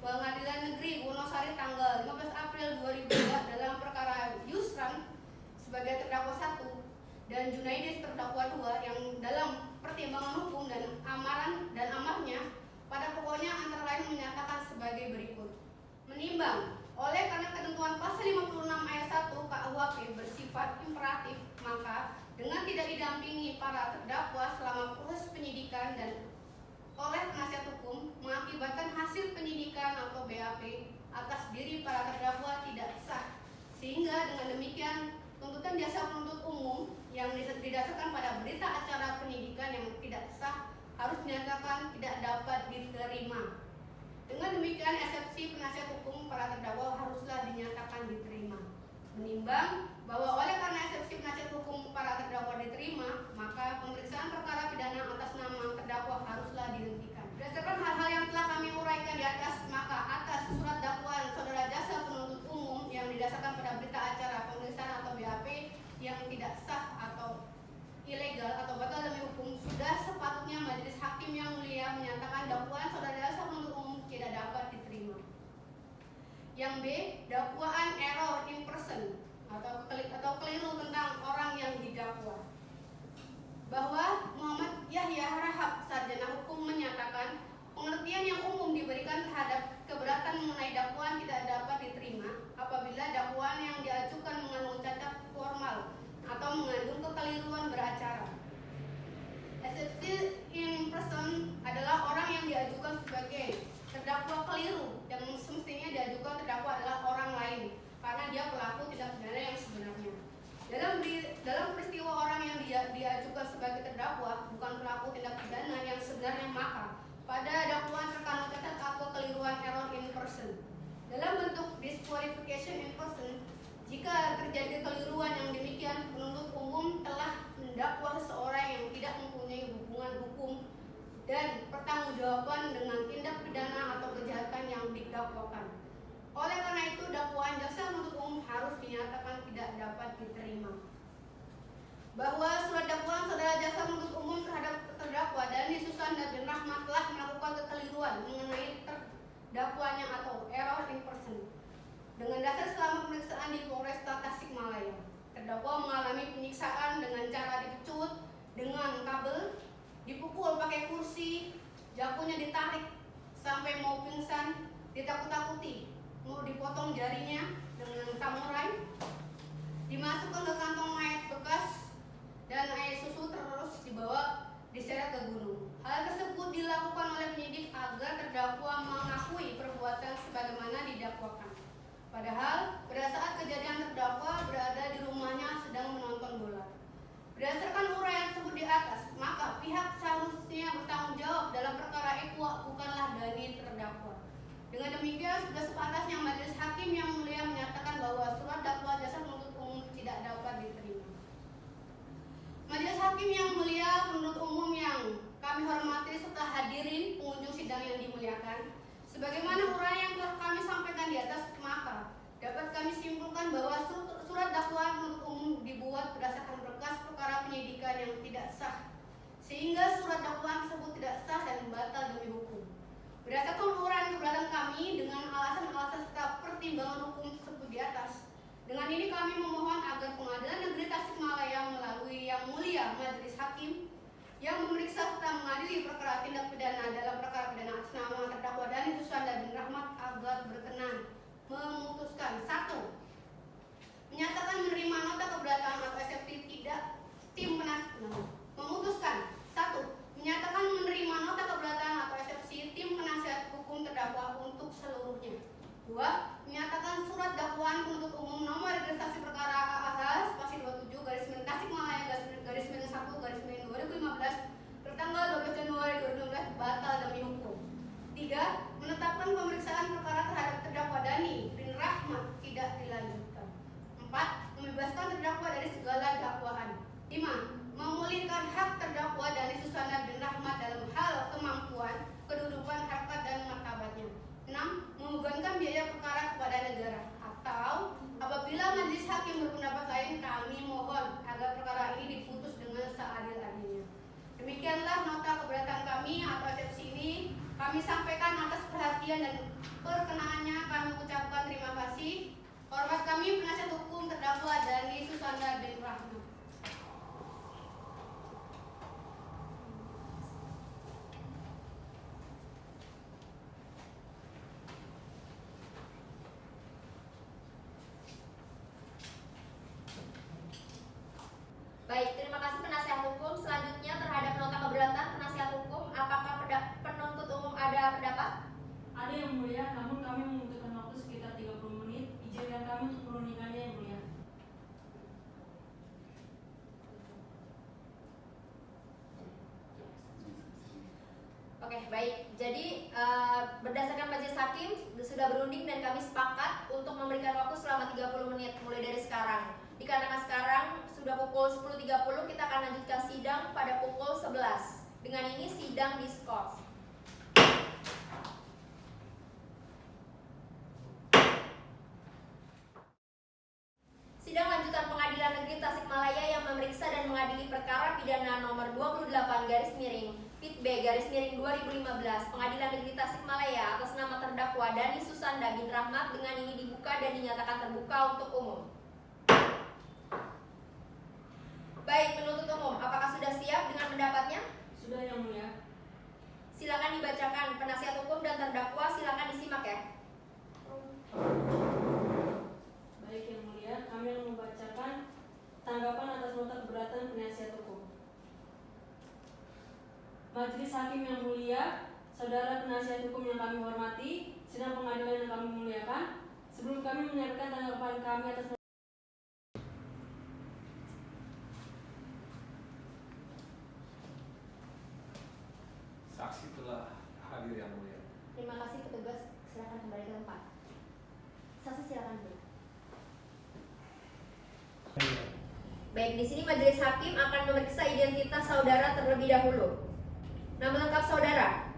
Pengadilan Negeri Wonosari tanggal 15 April 2002 dalam perkara Yusran sebagai terdakwa 1 dan Junaidis terdakwa 2 yang dalam pertimbangan hukum dan amarnya pada pokoknya antara lain menyatakan sebagai berikut. Menimbang, oleh karena ketentuan pasal 56 ayat 1 KUHP bersifat imperatif, maka dengan tidak didampingi para terdakwa selama proses penyidikan dan oleh penasihat hukum mengakibatkan hasil penyidikan atau BAP atas diri para terdakwa tidak sah, sehingga dengan demikian tuntutan jasa penuntut umum yang didasarkan pada berita acara penyidikan yang tidak sah harus dinyatakan tidak dapat diterima. Dengan demikian, eksepsi penasihat hukum para terdakwa haruslah dinyatakan diterima. Menimbang bahwa oleh karena eksepsi penasihat hukum para terdakwa diterima, maka pemeriksaan perkara pidana atas nama terdakwa haruslah dihentikan. Berdasarkan hal-hal yang telah kami uraikan di atas, maka atas surat dakwaan saudara jasa penuntut umum yang didasarkan pada berita acara pemeriksaan atau BAP yang tidak sah atau ilegal atau batal demi hukum, sudah sepatutnya majelis hakim yang mulia menyatakan dakwaan saudara jasa penuntut umum tidak dapat diterima. Yang B, dakwaan error in person atau keliru tentang orang yang didakwa. Bahwa Muhammad Yahya Rahab, sarjana hukum, menyatakan pengertian yang umum diberikan terhadap keberatan mengenai dakwaan tidak dapat diterima apabila dakwaan yang diajukan mengandung cacat formal atau mengandung kekeliruan beracara. Eksepsi in person adalah orang yang diajukan sebagai terdakwa keliru yang semestinya diajukan terdakwa adalah orang lain karena dia pelaku tindak pidana yang sebenarnya. Dalam peristiwa orang yang diajukan sebagai terdakwa bukan pelaku tindak pidana yang sebenarnya, maka pada dakwaan terkandung cacat atau kekeliruan error in person. Dalam bentuk disqualification in person, jika terjadi kekeliruan yang demikian, penuntut umum telah mendakwa seseorang yang tidak mempunyai hubungan hukum dan pertanggungjawaban dengan tindak pidana atau kejahatan yang didakwakan. Oleh karena itu, dakwaan jaksa penuntut umum harus dinyatakan tidak dapat diterima. Bahwa surat dakwaan saudara jaksa penuntut umum terhadap terdakwa Dhani Susanda bin Rahmat telah melakukan kekeliruan mengenai terdakwanya atau error in person. Dengan dasar selama pemeriksaan di Polresta Tasikmalaya, terdakwa mengalami penyiksaan dengan cara dipecut dengan kabel, dipukul pakai kursi, jakunya ditarik sampai mau pingsan, ditakut-takuti, mau dipotong jarinya dengan samurai, dimasukkan ke kantong mayat bekas dan air susu terus dibawa diseret ke gunung. Hal tersebut dilakukan oleh penyidik agar terdakwa mengakui perbuatan sebagaimana didakwakan. Padahal pada saat kejadian terdakwa berada di rumahnya sedang menonton bola. Berdasarkan uraian tersebut di atas, maka pihak seharusnya bertanggung jawab dalam perkara ekwa bukanlah Dhani terdakwa. Dengan demikian, sudah sepantasnya majelis hakim yang mulia menyatakan bahwa surat dakwaan jasa sehingga surat dakwaan tersebut tidak sah dan batal demi hukum. Berdasarkan uraian keberatan kami dengan alasan-alasan serta pertimbangan hukum tersebut di atas, dengan ini kami memohon agar Pengadilan Negeri Tasikmalaya melalui Yang Mulia Majelis Hakim yang memeriksa serta mengadili perkara tindak pidana dalam perkara pidana atas nama terdakwa Dhani Susanda bin Rahmat agar berkenan memutuskan: 1. Menyatakan menerima nota keberatan atau eksepsi tidak memutuskan 1. Menyatakan menerima nota keberatan atau eksepsi tim penasihat hukum terdakwa untuk seluruhnya. 2. Menyatakan surat dakwaan penuntut umum nomor registrasi perkara AAH spasi 27 garis miring Tasikmalaya garis miring 1 garis miring 2015 tertanggal 12 Januari 2016 batal demi hukum. 3. Menetapkan pemeriksaan perkara terhadap terdakwa Dhani bin Rahmat tidak dilanjutkan. 4. Membebaskan terdakwa dari segala dakwaan. 5. Memulihkan hak terdakwa Dhani Susanda bin Rahmat dalam hal kemampuan, kedudukan, harkat dan martabatnya. 6. Membebankan biaya perkara kepada negara, atau apabila majelis hakim berpendapat lain, kami mohon agar perkara ini diputus dengan seadil-adilnya. Demikianlah nota keberatan kami atau eksepsi ini kami sampaikan atas perhatian dan perkenaannya. Kami ucapkan terima kasih. Hormat kami penasihat hukum terdakwa Dhani Susanda bin Rahmat. Baik, terima kasih penasihat hukum. Selanjutnya terhadap nota keberatan penasihat hukum, apakah penuntut umum ada pendapat? Ada, Yang Mulia, namun kami membutuhkan waktu sekitar 30 menit. Izinkan kami untuk menurunkannya, Yang Mulia. Oke, baik. Jadi berdasarkan majelis hakim sudah berunding dan kami sepakat untuk memberikan waktu selama 30 menit mulai dari sekarang. Dikarenakan sekarang sudah pukul 10.30, kita akan lanjutkan sidang pada pukul 11. Dengan ini sidang diskors. Sidang lanjutan Pengadilan Negeri Tasikmalaya yang memeriksa dan mengadili perkara pidana nomor 28 garis miring Pit B garis miring 2015 Pengadilan Negeri Tasikmalaya atas nama terdakwa Dhani Susanda bin Rahmat dengan ini dibuka dan dinyatakan terbuka untuk umum. Baik, penuntut umum, apakah sudah siap dengan pendapatnya? Sudah, Yang Mulia. Silakan dibacakan. Penasihat hukum dan terdakwa silakan disimak ya. Baik, Yang Mulia, kami akan membacakan tanggapan atas nota keberatan penasihat hukum. Majelis Hakim yang mulia, saudara penasihat hukum yang kami hormati, sidang pengadilan yang kami muliakan, sebelum kami menyampaikan tanggapan kami atas Saksi telah hadir, Yang Mulia. Terima kasih petugas, silakan kembali ke tempat. Saksi silakan dulu. Baik, di sini majelis hakim akan memeriksa identitas saudara terlebih dahulu. Nama lengkap saudara?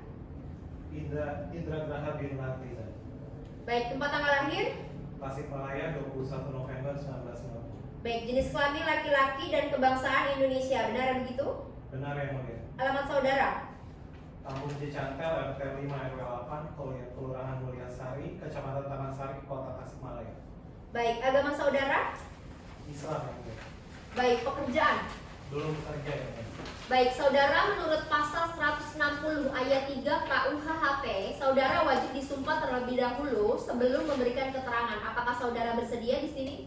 Indra Graha bin Martiza. Baik, tempat tanggal lahir? Tasikmalaya 21 November 1990. Baik, jenis kelamin laki-laki dan kebangsaan Indonesia, benar begitu? Benar, Yang Mulia. Alamat saudara? Kampung Cicantel, RT 5 RW 8, Kelurahan Mulyasari, Kecamatan Taman Sari, Kota Tasikmalaya. Baik, agama saudara? Islam, Yang Mulia. Baik, pekerjaan? Belum bekerja, Yang Mulia. Baik, saudara menurut pasal 160 ayat 3 KUHP, saudara wajib disumpah terlebih dahulu sebelum memberikan keterangan. Apakah saudara bersedia di sini?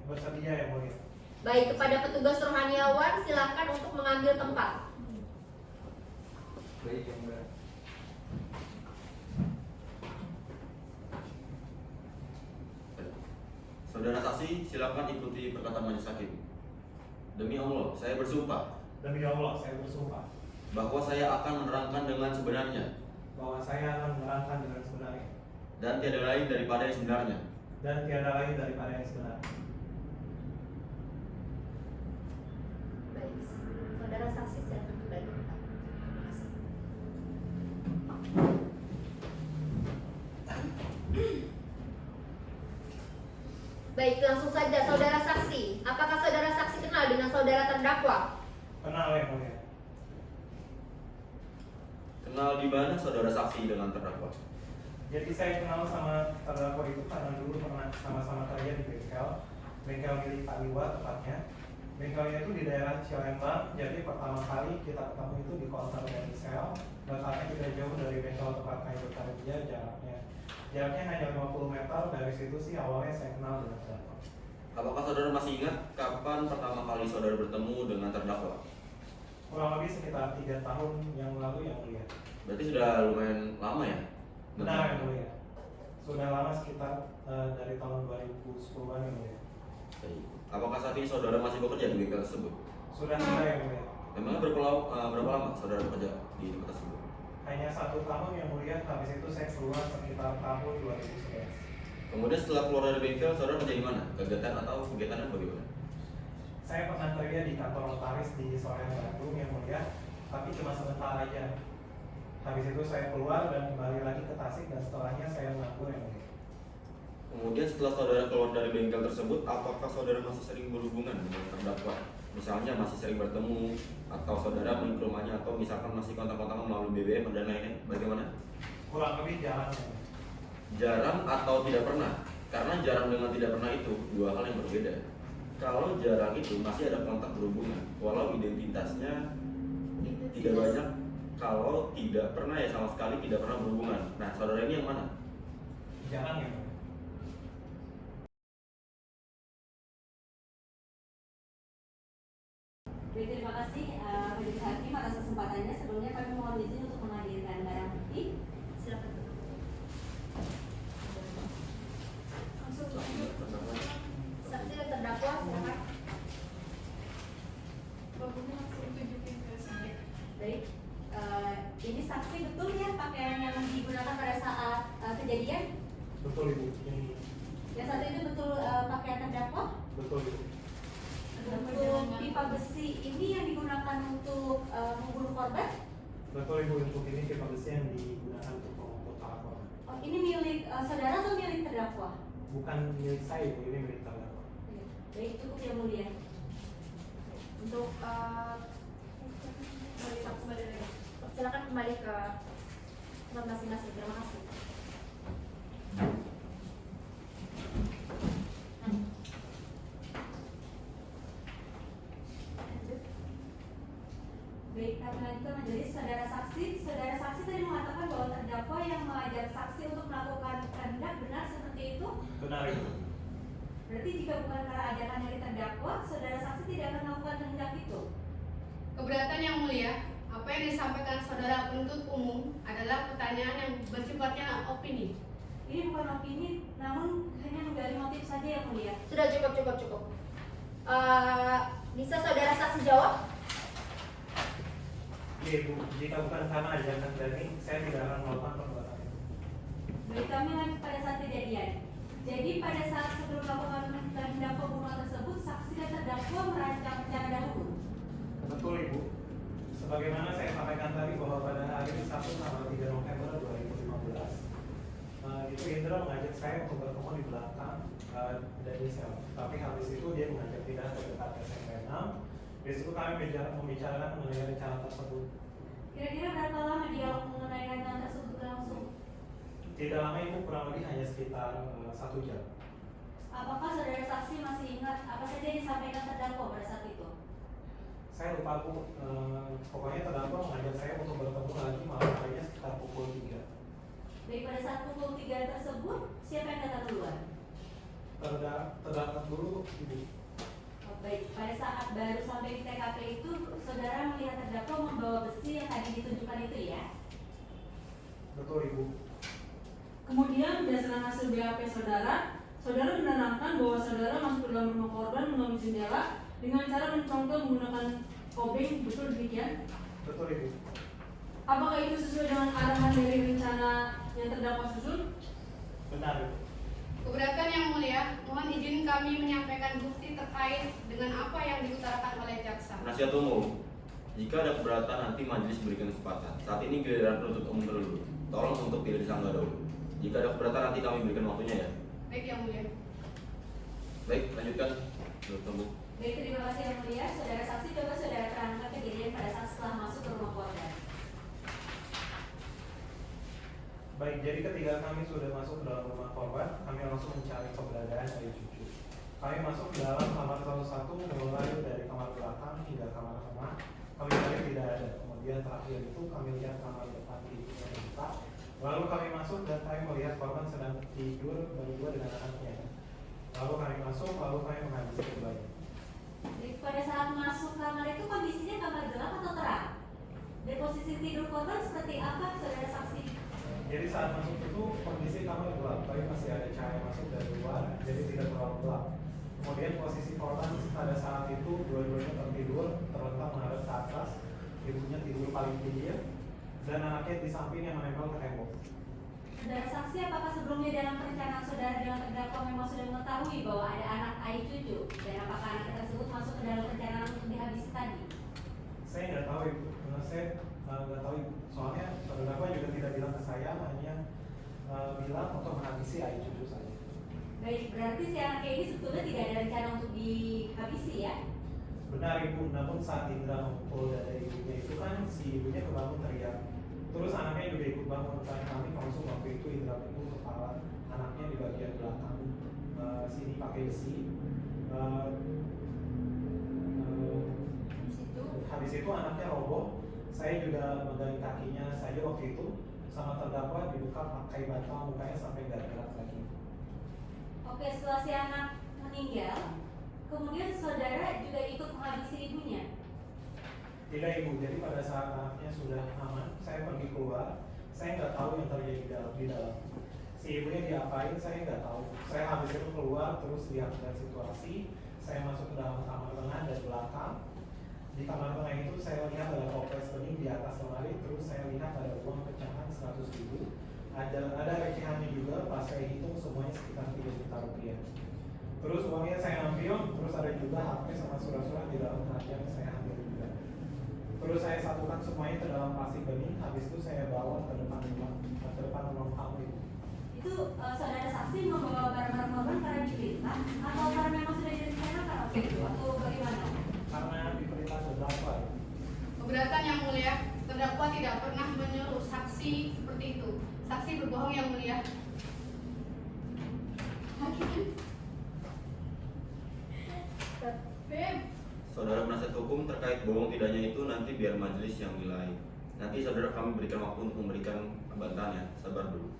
Bersedia, Yang Mulia. Baik, kepada petugas rohaniawan silakan untuk mengambil tempat. Baik, Yang Mulia. Saudara saksi, silakan ikuti perkataan majelis hakim. Demi Allah, saya bersumpah Demi Allah, saya bersumpah bahwa saya akan menerangkan dengan sebenarnya bahwa saya akan menerangkan dengan sebenarnya dan tiada lain daripada yang sebenarnya. dan tiada lain daripada yang sebenarnya. Baik, saudara saksi silakan kembali ke tempat. Terima kasih. Baik, langsung saja saudara saksi. Apakah saudara saksi kenal dengan saudara terdakwa? Kenal, Yang Mulia. Kenal di mana saudara saksi dengan terdakwa? Jadi saya kenal sama terdakwa itu karena dulu pernah sama-sama kerja di bengkel milik Pak Iwa tepatnya. Bengkelnya itu di daerah Cilembang, jadi pertama kali kita ketemu itu di counter Bensel. Letaknya tidak jauh dari bengkel tempat kami bekerja, jaraknya hanya 50 meter. Dari situ sih awalnya saya kenal dengan terdakwa. Apakah saudara masih ingat kapan pertama kali saudara bertemu dengan terdakwa? Kurang lebih sekitar 3 tahun yang lalu yang mulia. Berarti sudah lumayan lama ya? Benar yang mulia. Sudah lama sekitar dari tahun 2010-an yang mulia. Apakah saat ini saudara masih bekerja di bengkel tersebut? Sudah yang mulia. Memangnya berapa lama saudara bekerja di tempat tersebut? Hanya 1 tahun yang mulia, habis itu saya keluar sekitar tahun 2011. Kemudian setelah keluar dari bengkel, saudara kerja di mana? Kegiatan atau kegiatannya bagaimana? Saya pernah kerja di kantor notaris di Soreang Bandung yang mulia, tapi cuma sebentar aja. Habis itu saya keluar dan kembali lagi ke Tasik dan setelahnya saya menganggur yang mulia. Kemudian setelah saudara keluar dari bengkel tersebut, apakah saudara masih sering berhubungan dengan terdakwa? Misalnya masih sering bertemu, atau saudara main ke rumahnya, atau misalkan masih kontak-kontakan melalui BBM dan lainnya, bagaimana? Kurang lebih jarang. Jarang atau tidak pernah? Karena jarang dengan tidak pernah itu dua hal yang berbeda. Kalau jarang itu masih ada kontak berhubungan, walau identitasnya tidak banyak. Kalau tidak pernah ya sama sekali tidak pernah berhubungan. Nah, saudara ini yang mana? Jarang ya. Baik, terima kasih Majelis Hakim atas kesempatannya. Sebelumnya kami mohon izin untuk menghadirkan barang bukti. Silakan. Saksi dan terdakwa silakan. Baik, ini saksi betul ya pakaian yang digunakan pada saat kejadian? Betul Ibu. Yang satu itu betul pakaian terdakwa? Betul Ibu. Untuk pipa besi ini yang digunakan untuk membunuh korban? Betul Ibu, untuk ini pipa besi yang digunakan untuk mengangkut para korban. Oh, ini milik saudara atau milik terdakwa? Bukan milik saya Ibu, ini milik terdakwa. Baik, cukup yang mulia. Untuk silakan kembali ke tempat masing-masing. Terima kasih. Baik, karena itu majelis saudara saksi tadi mengatakan bahwa terdakwa yang mengajak saksi untuk melakukan kehendak, benar seperti itu? Benar Ibu. Berarti jika bukan karena ajakan dari terdakwa, saudara saksi tidak akan melakukan kehendak itu? Keberatan yang mulia, apa yang disampaikan saudara penuntut umum adalah pertanyaan yang bersifatnya opini. Ini bukan opini, namun hanya menggali motif saja yang mulia. Sudah cukup. Bisa saudara saksi jawab? Iya Ibu, jika bukan karena ajakan dari saya tidak akan melakukan perbuatan itu. Baik, kami lanjut pada saat kejadian. Jadi pada saat sebelum melakukan kehendak pembunuhan tersebut, saksi dan terdakwa merancang rencana dahulu. Betul Ibu. Sebagaimana saya sampaikan tadi bahwa pada hari Sabtu tanggal 3 November 2015 itu Indra mengajak saya untuk bertemu di belakang dari sel. Tapi habis itu dia mengajak pindah ke dekat SMP 6. Di situ kami membicarakan mengenai rencana tersebut. Kira-kira berapa lama dialog mengenai rencana tersebut berlangsung? Tidak lama Ibu, kurang lebih hanya sekitar 1 jam. Apakah saudara saksi masih ingat apa saja yang disampaikan terdakwa pada saat itu? Saya lupa Bu, pokoknya terdakwa mengajak saya untuk bertemu lagi malam harinya sekitar pukul 3. Baik, pada saat pukul 3 tersebut, siapa yang datang duluan? Terdakwa dulu Ibu. Oh, baik, pada saat baru sampai di TKP itu, saudara melihat terdakwa membawa besi yang tadi ditunjukkan itu ya? Betul Ibu. Kemudian berdasarkan hasil BAP saudara menerangkan bahwa saudara masuk ke dalam rumah korban melalui jendela dengan cara mencongkel menggunakan obeng, betul demikian? Betul Ibu. Apakah itu sesuai dengan arahan dari rencana yang terdakwa susun? Benar Ibu. Keberatan yang mulia, mohon izin kami menyampaikan bukti terkait dengan apa yang diutarakan oleh jaksa. Penasihat umum, jika ada keberatan nanti majelis berikan kesempatan. Saat ini giliran penuntut umum dulu. Tolong untuk tidak disanggah dahulu. Jika ada keberatan nanti kami berikan waktunya ya. Baik yang mulia. Baik, lanjutkan. Bertemu. Baik, terima kasih yang mulia. Saudara saksi, coba saudara terangkan kejadian pada saat setelah masuk ke rumah korban. Jadi ketika kami sudah masuk ke dalam rumah korban, kami langsung mencari keberadaan Ayu Cucu. Kami masuk ke dalam kamar satu-satu, mulai dari kamar belakang hingga kamar tengah. Kami cari tidak ada. Kemudian terakhir itu kami lihat kamar depan pintunya terbuka. Lalu kami masuk dan kami melihat korban sedang tidur berdua dengan anaknya. Lalu kami masuk, lalu kami menghabisi keduanya. Jadi pada saat masuk kamar itu kondisinya kamar gelap atau terang? Dan posisi tidur korban seperti apa, saudara saksi? Jadi saat masuk itu kondisi kamar gelap, tapi masih ada cahaya masuk dari luar, jadi tidak terlalu gelap. Kemudian posisi korban pada saat itu dua-duanya tertidur, terlentang menghadap ke atas, ibunya tidur paling tinggi, dan anaknya di samping yang menempel ke tembok. Saudara saksi, apakah sebelumnya dalam perencanaan saudara dengan terdakwa memang sudah mengetahui bahwa ada anak Ayu Cucu, dan apakah anak tersebut masuk ke dalam perencanaan untuk dihabisi tadi? Saya nggak tahu ibu, saya nggak tahu ibu. Soalnya terdakwa juga tidak bilang ke saya, hanya bilang untuk menghabisi Ayu Cucu saja. Baik, berarti si anaknya ini sebetulnya tidak ada rencana untuk dihabisi ya? Benar ibu, namun saat Indra memukul dada ibunya itu kan si ibunya kebangun teriak. Terus anaknya juga ikut bangun, dan kami langsung waktu itu Indra pukul kepala anaknya di bagian belakang sini pakai besi. Habis itu anaknya roboh. Saya juga megang kakinya saja waktu itu, sama terdakwa dibuka pakai bantal mukanya sampai nggak gerak lagi. Oke, setelah si anak meninggal, kemudian saudara juga ikut menghabisi ibunya? Tidak ibu, jadi pada saat anaknya sudah aman, saya pergi keluar. Saya nggak tahu yang terjadi di dalam. Si ibunya diapain, saya nggak tahu. Saya habis itu keluar, terus lihat situasi. Saya masuk ke dalam kamar tengah dan belakang. Di kamar tengah itu saya lihat ada toples bening di atas lemari, terus saya lihat ada uang pecahan 100.000. Ada recehannya juga, pas saya hitung semuanya sekitar 3 juta rupiah. Terus uangnya saya ambil, terus ada juga HP sama surat-surat di dalam harian saya ambil juga. Terus saya satukan semuanya ke dalam plastik bening, habis itu saya bawa ke depan ruang tamu itu. Itu saudara saksi membawa barang-barang korban karena diperintah atau karena memang sudah direncanakan waktu itu atau bagaimana? Karena diperintah terdakwa. Keberatan yang mulia, terdakwa tidak pernah menyuruh saksi seperti itu. Saksi berbohong yang mulia. Saudara penasihat hukum terkait bohong tidaknya itu nanti biar majelis yang nilai. Nanti saudara kami berikan waktu untuk memberikan bantahannya. Sabar dulu.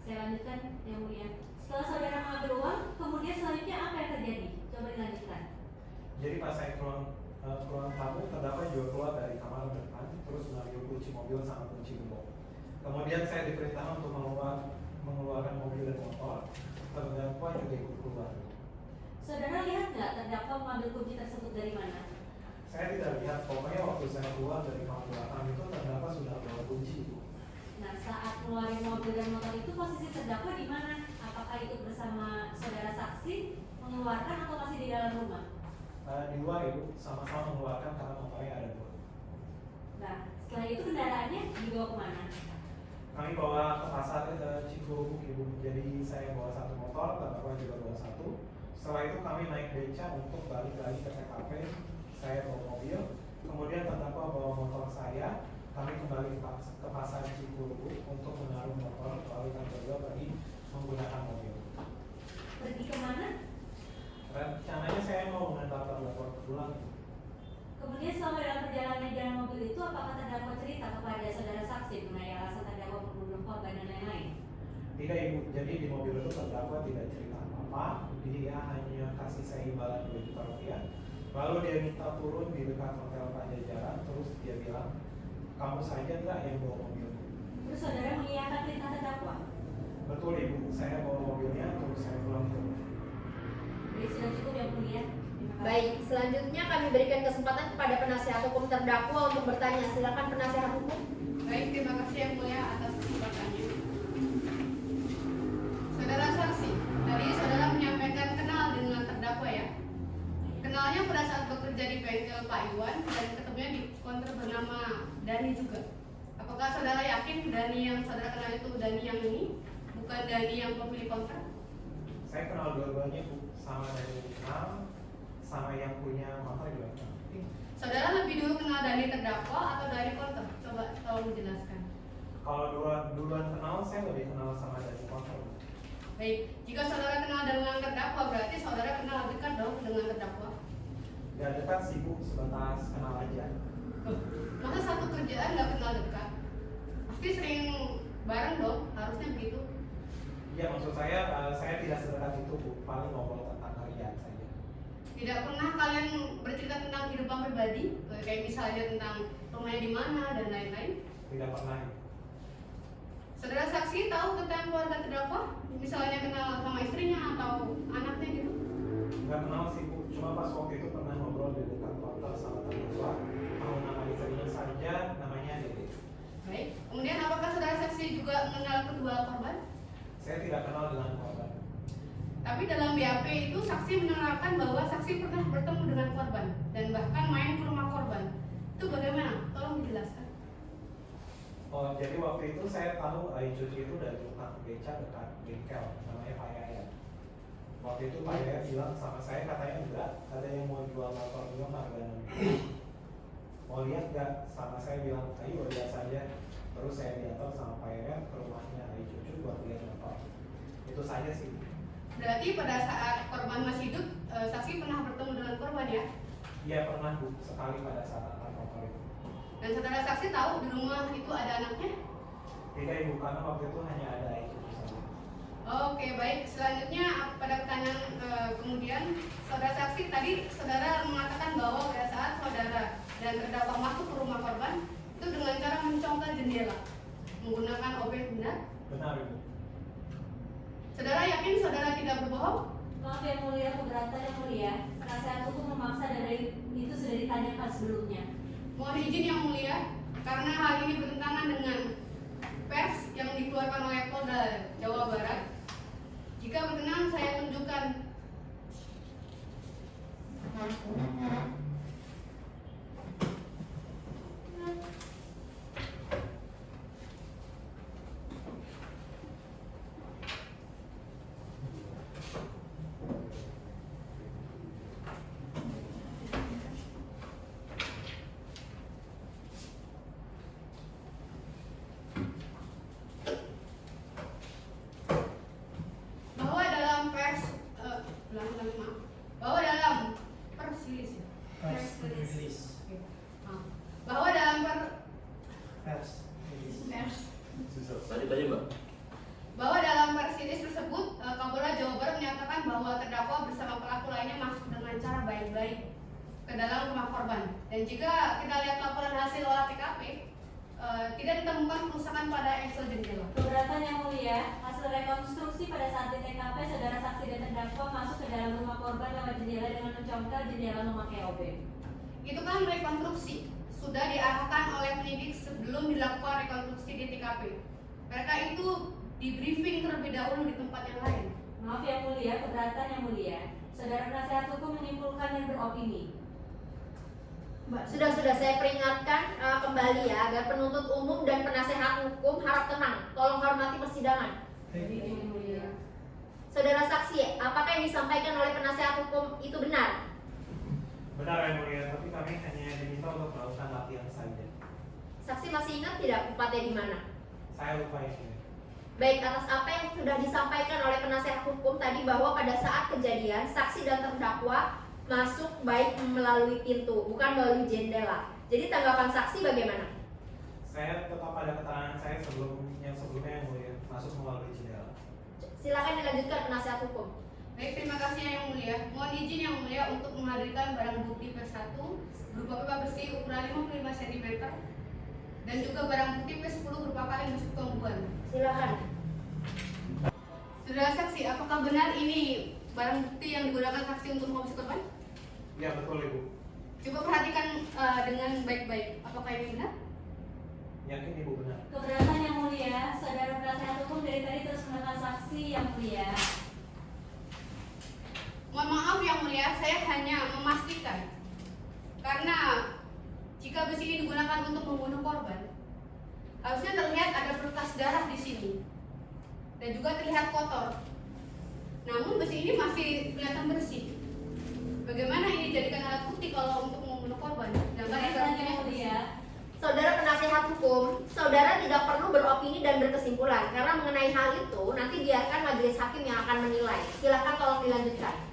Saya lanjutkan yang mulia. Setelah saudara mengambil uang, kemudian selanjutnya apa yang terjadi? Coba dilanjutkan. Jadi pas saya keluar tamu, terdakwa juga keluar dari kamar depan, terus mengambil kunci mobil sama kunci gembok. Kemudian saya diperintahkan untuk mengeluarkan mobil dan motor. Terdakwa juga ikut keluar. Saudara lihat nggak terdakwa mengambil kunci tersebut dari mana? Saya tidak lihat, pokoknya waktu saya keluar dari kamar belakang itu terdakwa sudah bawa kunci. Nah, saat mengeluarkan mobil dan motor itu posisi terdakwa di mana? Apakah ikut bersama saudara saksi mengeluarkan atau masih di dalam rumah? Di luar ibu, sama-sama mengeluarkan karena motornya ada 2. Nah, setelah itu kendaraannya dibawa kemana? Kami bawa ke pasar Cikurubuk ibu. Jadi saya bawa 1 motor, terdakwa juga bawa 1. Setelah itu kami naik beca untuk balik lagi ke TKP. Saya bawa mobil, kemudian terdakwa bawa motor saya. Kami kembali ke pasar Cikurubuk untuk menaruh motor, lalu kami berdua pergi menggunakan mobil. Pergi kemana? Rencananya saya mau mengantar terdakwa pulang. Kemudian selama dalam perjalanan jalan mobil itu, apakah terdakwa cerita kepada saudara saksi mengenai alasan terdakwa membunuh korban dan lain-lain? Tidak ibu, jadi di mobil itu terdakwa tidak cerita apa-apa. Dia hanya kasih saya imbalan 2 juta rupiah. Lalu dia minta turun di dekat hotel Pajajaran, terus dia bilang, kamu saja enggak yang bawa mobil. Terus saudara mengiyakan perintah terdakwa? Betul ibu, saya bawa mobilnya, terus saya pulang ke rumah. Jadi sudah cukup yang mulia. Baik, selanjutnya kami berikan kesempatan kepada penasihat hukum terdakwa untuk bertanya. Silakan penasihat hukum. Baik, terima kasih yang mulia atas kesempatannya. Saudara saksi, tadi saudara menyampaikan kenal dengan terdakwa ya. Kenalnya pada saat bekerja di bengkel Pak Iwan dan ketemunya di konter bernama Dani juga. Apakah saudara yakin Dani yang saudara kenal itu Dani yang ini, bukan Dani yang pemilik konter? Saya kenal dua-duanya bu, sama dari kenal, sama yang punya konter juga kenal. Saudara lebih dulu kenal Dani terdakwa atau dari konter? Coba tolong dijelaskan. Kalau duluan kenal, saya lebih kenal sama dari konter. Baik, jika saudara kenal dengan terdakwa, berarti saudara kenal dekat dong dengan terdakwa. Gak dekat sih Bu, sebatas kenal aja. Masa satu kerjaan nggak kenal dekat? Pasti sering bareng dong, harusnya begitu. Iya, maksud saya tidak sedekat itu Bu, paling ngobrol tentang kerjaan saja. Tidak pernah kalian bercerita tentang kehidupan pribadi, kayak misalnya tentang rumahnya di mana dan lain-lain? Tidak pernah. Saudara saksi tahu tentang keluarga terdakwa? Misalnya kenal sama istrinya atau anaknya gitu? Nggak kenal sih Bu, cuma pas waktu itu pernah ngobrol di dekat konter sama terdakwa. Tahu nama istrinya saja, namanya Dede. Baik, kemudian apakah saudara saksi juga mengenal kedua korban? Saya tidak kenal dengan korban. Tapi dalam BAP itu saksi menerangkan bahwa saksi pernah bertemu dengan korban dan bahkan main ke rumah korban. Itu bagaimana? Tolong dijelaskan. Oh, jadi waktu itu saya tahu air cuci itu dari tukang beca dekat bengkel, namanya Pak Yaya. Waktu itu Pak Yaya bilang sama saya, katanya enggak, ada yang mau jual motor juga harga 6 mau lihat nggak? Sama saya bilang, ayo lihat saja. Terus saya diantar sama Pak Yaya ke rumahnya air cuci buat lihat motor. Itu saja sih. Berarti pada saat korban masih hidup, saksi pernah bertemu dengan korban ya? Iya pernah Bu, sekali pada saat antar motor itu. Dan saudara saksi tahu di rumah itu ada anaknya? Tidak Ibu, karena waktu itu hanya ada air cuci saja. Oke, baik. Selanjutnya pada pertanyaan kemudian, saudara saksi tadi saudara mengatakan bahwa pada saat saudara dan terdakwa masuk ke rumah korban itu dengan cara mencongkel jendela menggunakan obeng, benar? Benar Ibu. Saudara yakin saudara tidak berbohong? Maaf yang mulia, keberatan yang mulia, penasihat hukum memaksa dan itu sudah ditanyakan sebelumnya. Mohon izin yang mulia, karena hal ini bertentangan dengan pers yang dikeluarkan oleh Polda Jawa Barat. Jika berkenan saya tunjukkan bahwa dalam pers bahwa dalam persilis ya? Rilis. Bahwa dalam Pers. pers Lanjut aja Mbak. bahwa dalam persilis tersebut Kapolda Jawa Barat menyatakan bahwa terdakwa bersama pelaku lainnya masuk dengan cara baik-baik ke dalam rumah korban. Dan jika kita lihat laporan hasil olah TKP, tidak ditemukan kerusakan pada engsel jendela. Keberatan yang mulia, hasil rekonstruksi pada saat di TKP, saudara saksi dan terdakwa masuk ke dalam rumah korban lewat jendela dengan mencongkel jendela memakai obeng. Itu kan rekonstruksi, sudah diarahkan oleh penyidik sebelum dilakukan rekonstruksi di TKP. Mereka itu di briefing terlebih dahulu di tempat yang lain. Maaf yang mulia, keberatan yang mulia, saudara penasihat hukum menyimpulkan dan beropini. Mbak, sudah saya peringatkan kembali ya agar penuntut umum dan penasehat hukum harap tenang. Tolong hormati persidangan. Saudara saksi, apakah yang disampaikan oleh penasehat hukum itu benar? Benar yang mulia, tapi kami hanya diminta untuk melakukan latihan saja. Saksi masih ingat tidak tempatnya di mana? Saya lupa ya mulia. Baik, atas apa yang sudah disampaikan oleh penasehat hukum tadi bahwa pada saat kejadian saksi dan terdakwa masuk baik melalui pintu, bukan melalui jendela. Jadi tanggapan saksi bagaimana? Saya tetap pada keterangan saya sebelumnya yang mulia, masuk melalui jendela. Silakan dilanjutkan penasihat hukum. Baik, terima kasih yang mulia. Mohon izin yang mulia untuk menghadirkan barang bukti P1 berupa pipa besi ukuran 55 cm dan juga barang bukti P10 berupa kaleng busuk tongguan. Silakan. Saudara saksi, apakah benar ini barang bukti yang digunakan saksi untuk menghabisi korban? Iya betul Ibu. Coba perhatikan dengan baik-baik. Apakah ini benar? Yakin Ibu benar? Keberatan yang mulia, saudara penasihat hukum dari tadi terus menekan saksi yang mulia. Mohon maaf yang mulia, saya hanya memastikan. Karena jika besi ini digunakan untuk membunuh korban, harusnya terlihat ada bekas darah di sini dan juga terlihat kotor. Namun besi ini masih kelihatan bersih. Bagaimana ini dijadikan alat bukti kalau untuk membunuh korban? Keberatan yang mulia, Saudara penasihat hukum, saudara tidak perlu beropini dan berkesimpulan. Karena mengenai hal itu nanti biarkan majelis hakim yang akan menilai. Silakan tolong dilanjutkan.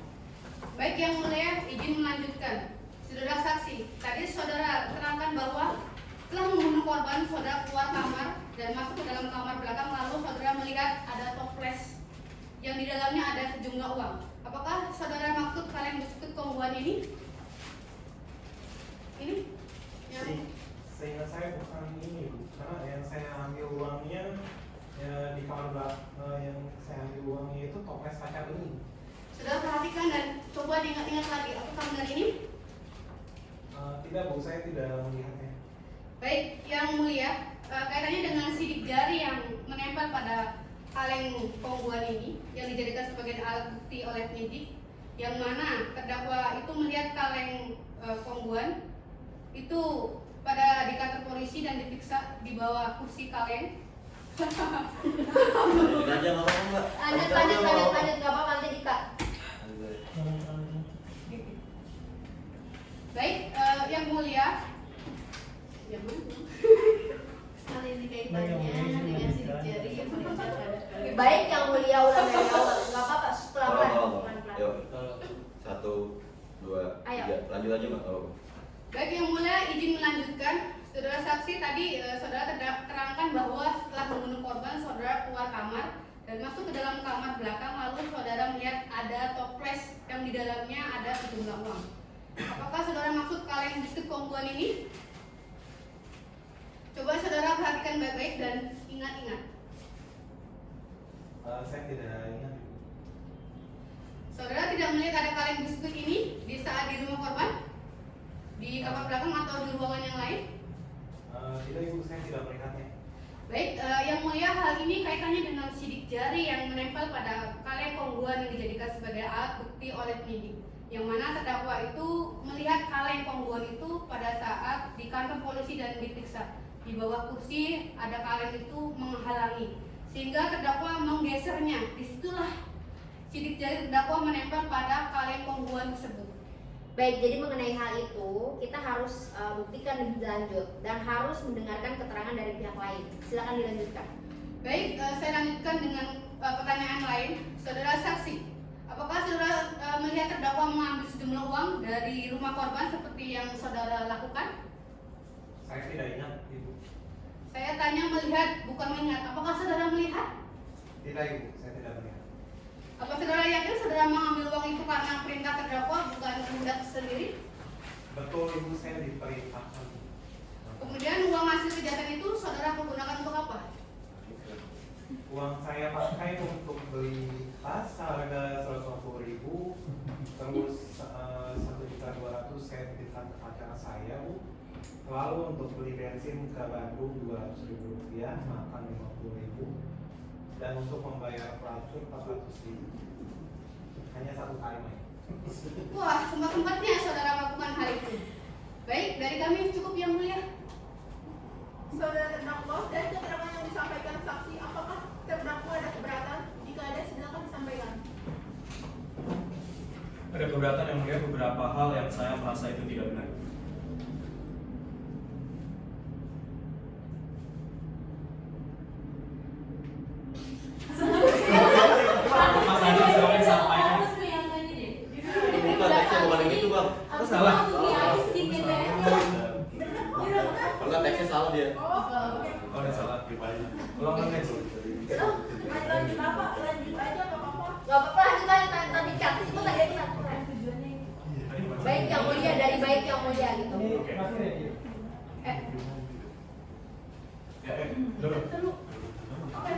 Baik Yang Mulia, izin melanjutkan. Saudara saksi, tadi saudara terangkan bahwa setelah membunuh korban, saudara keluar kamar dan masuk ke dalam kamar belakang, lalu saudara melihat ada toples yang di dalamnya ada sejumlah uang. Apakah saudara maksud kalian bersekut kongguan ini? Ini? Yang Seingat saya bukan ini, Bu. Karena yang saya ambil uangnya ya, di kamar belakang, yang saya ambil uangnya itu toples kaca ini. saudara perhatikan dan coba diingat-ingat lagi. Apakah benar ini? Tidak, Bu, saya tidak melihatnya. Baik, Yang Mulia, kaitannya dengan sidik jari yang menempel pada kaleng kongguan ini yang dijadikan sebagai alat bukti oleh penyidik, yang mana terdakwa itu melihat kaleng kongguan itu pada di kantor polisi dan diperiksa di bawah kursi kaleng. Lanjut aja nggak apa-apa Mbak. Lanjut, nggak apa-apa, nanti dikat. Baik, Yang Mulia, yang mana? Hal ini kaitannya dengan sidik jari yang menunjukkan Baik Yang Mulia, ulang dari awal. Nggak apa-apa, pelan-pelan. Ayo, 1, 2, 3. Lanjut aja Mbak. Baik Yang Mulia, izin melanjutkan. Saudara saksi tadi saudara terangkan bahwa setelah membunuh korban, saudara keluar kamar dan masuk ke dalam kamar belakang, lalu saudara melihat ada toples yang di dalamnya ada sejumlah uang. Apakah saudara maksud kaleng biskuit kongguan ini? Coba saudara perhatikan baik-baik dan ingat-ingat. Saya tidak ingat. Saudara tidak melihat ada kaleng biskuit ini di saat di rumah korban? Di kamar belakang atau di ruangan yang lain? Tidak, Ibu, saya tidak melihatnya. Baik, Yang Mulia, hal ini kaitannya dengan sidik jari yang menempel pada kaleng kongguan yang dijadikan sebagai alat bukti oleh penyidik, yang mana terdakwa itu melihat kaleng kongguan itu pada saat di kantor polisi dan diperiksa. Di bawah kursi ada kaleng itu menghalangi, sehingga terdakwa menggesernya. Disitulah sidik jari terdakwa menempel pada kaleng kongguan tersebut. Baik, jadi mengenai hal itu kita harus buktikan lebih lanjut dan harus mendengarkan keterangan dari pihak lain. Silakan dilanjutkan. Baik, saya lanjutkan dengan pertanyaan lain. Saudara saksi, apakah saudara melihat terdakwa mengambil sejumlah uang dari rumah korban seperti yang saudara lakukan? Saya tidak ingat, Ibu. Saya tanya melihat, bukan mengingat. Apakah saudara melihat? Tidak, Ibu, saya tidak melihat. Apa saudara yakin saudara mengambil uang itu karena perintah terdakwa, bukan kehendak sendiri? Betul, Ibu, saya diperintahkan. Kemudian uang hasil kejahatan itu saudara menggunakan untuk apa? Uang saya pakai untuk beli tas harga 150.000, terus 1.200.000 saya titipkan ke pacar saya, Bu. Lalu untuk beli bensin ke Bandung 200.000 rupiah, makan 50.000, dan untuk membayar pelacur 400.000. Hanya satu kali main. Wah, sempat-sempatnya saudara melakukan hal itu. Baik, dari kami cukup Yang Mulia. saudara terdakwa dan keterangan yang disampaikan saksi, apakah terdakwa ada keberatan? Jika ada, silakan disampaikan. Ada keberatan Yang Mulia, beberapa hal yang saya merasa itu tidak benar. Mas Adi silahkan sampaikan. Bukan teksnya bukan yang itu Bang. Apa salah? Enggak, teksnya salah dia. Oh, udah salah. Ulangan next. Lanjut apa? Lanjut aja, nggak apa-apa. Nggak apa-apa, lanjut tadi cut. Itu tadi cut. Baik Yang Mulia, dari baik Yang Mulia gitu. Oke. Ya, duduk. Oke.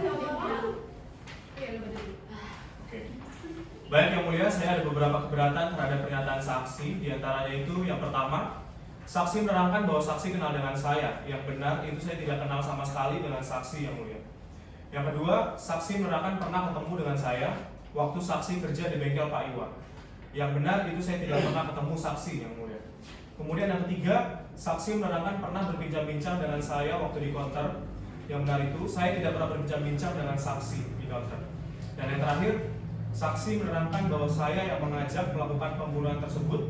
Baik Yang Mulia, saya ada beberapa keberatan terhadap pernyataan saksi. Di antaranya itu yang pertama, saksi menerangkan bahwa saksi kenal dengan saya. Yang benar itu saya tidak kenal sama sekali dengan saksi Yang Mulia. Yang kedua, saksi menerangkan pernah ketemu dengan saya waktu saksi kerja di bengkel Pak Iwan. Yang benar itu saya tidak pernah ketemu saksi Yang Mulia. Kemudian yang ketiga, saksi menerangkan pernah berbincang-bincang dengan saya waktu di counter. Yang benar itu saya tidak pernah berbincang-bincang dengan saksi di counter. Dan yang terakhir, saksi menerangkan bahwa saya yang mengajak melakukan pembunuhan tersebut.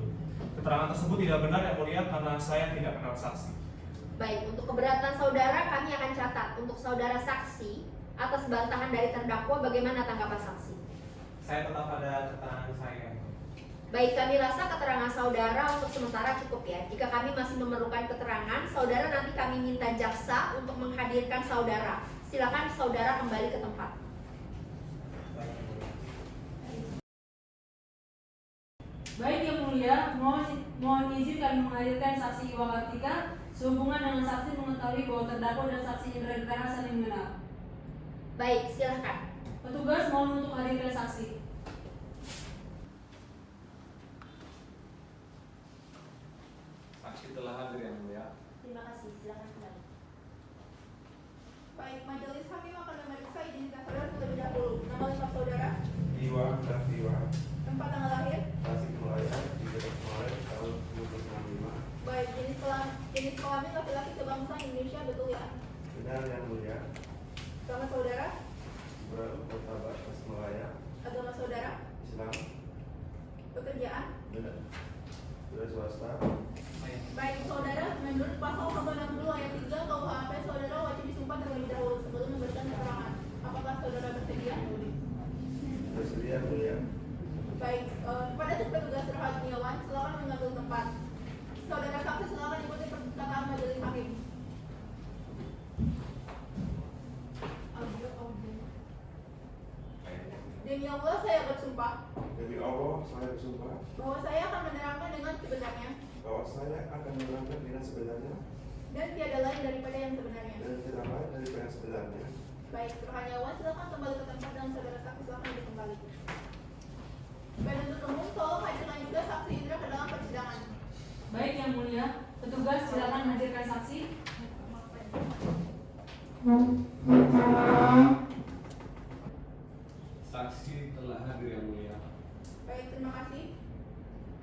Keterangan tersebut tidak benar Yang Mulia karena saya tidak kenal saksi. Baik, untuk keberatan saudara kami akan catat. Untuk saudara saksi, atas bantahan dari terdakwa bagaimana tanggapan saksi? Saya tetap pada keterangan saya. Baik, kami rasa keterangan saudara untuk sementara cukup ya. Jika kami masih memerlukan keterangan, saudara nanti kami minta jaksa untuk menghadirkan saudara. Silakan saudara kembali ke tempat. Baik Yang Mulia, mohon izin kami menghadirkan saksi Iwa Kartika sehubungan dengan saksi mengetahui bahwa terdakwa dan saksi Indra Graha saling mengenal. Baik, silakan. Petugas mohon untuk hadirkan saksi. Saksi telah hadir Yang Mulia. Terima kasih, silakan kembali. Baik, majelis hakim akan memeriksa identitas saudara terlebih dahulu. Nama lengkap saudara, Iwa dan Iwa tempat tanggal lahir, Tasikmalaya 3 Maret tahun 1965. baik, jenis kelamin laki-laki kebangsaan Indonesia, betul ya? Benar Yang Mulia. Nama saudara, Kota Tasikmalaya, agama saudara, Islam. pekerjaan. Benar. Sudah swasta. Baik, saudara, menurut pasal 160 ayat 3 KUHP, saudara wajib disumpah terlebih dahulu sebelum memberikan keterangan. Apakah saudara bersedia? Bersedia Yang Mulia. Baik, kepada petugas Rahadiawan, silakan mengambil tempat. Saudara saksi, silakan ikuti perkataan majelis hakim. Demi Allah, saya bersumpah Demi Allah, saya bersumpah bahwa saya akan menerangkan dengan sebenarnya bahwa saya akan menerangkan dengan sebenarnya dan tiada lain daripada yang sebenarnya. dan tidak lain daripada yang sebenarnya. Baik, Rahadiawan, silakan kembali ke tempat dan saudara saksi silakan duduk kembali. Penuntut umum, tolong hadirkan juga saksi Indra ke dalam persidangan. Baik Yang Mulia, petugas silakan hadirkan saksi. Saksi telah hadir Yang Mulia. Baik, terima kasih.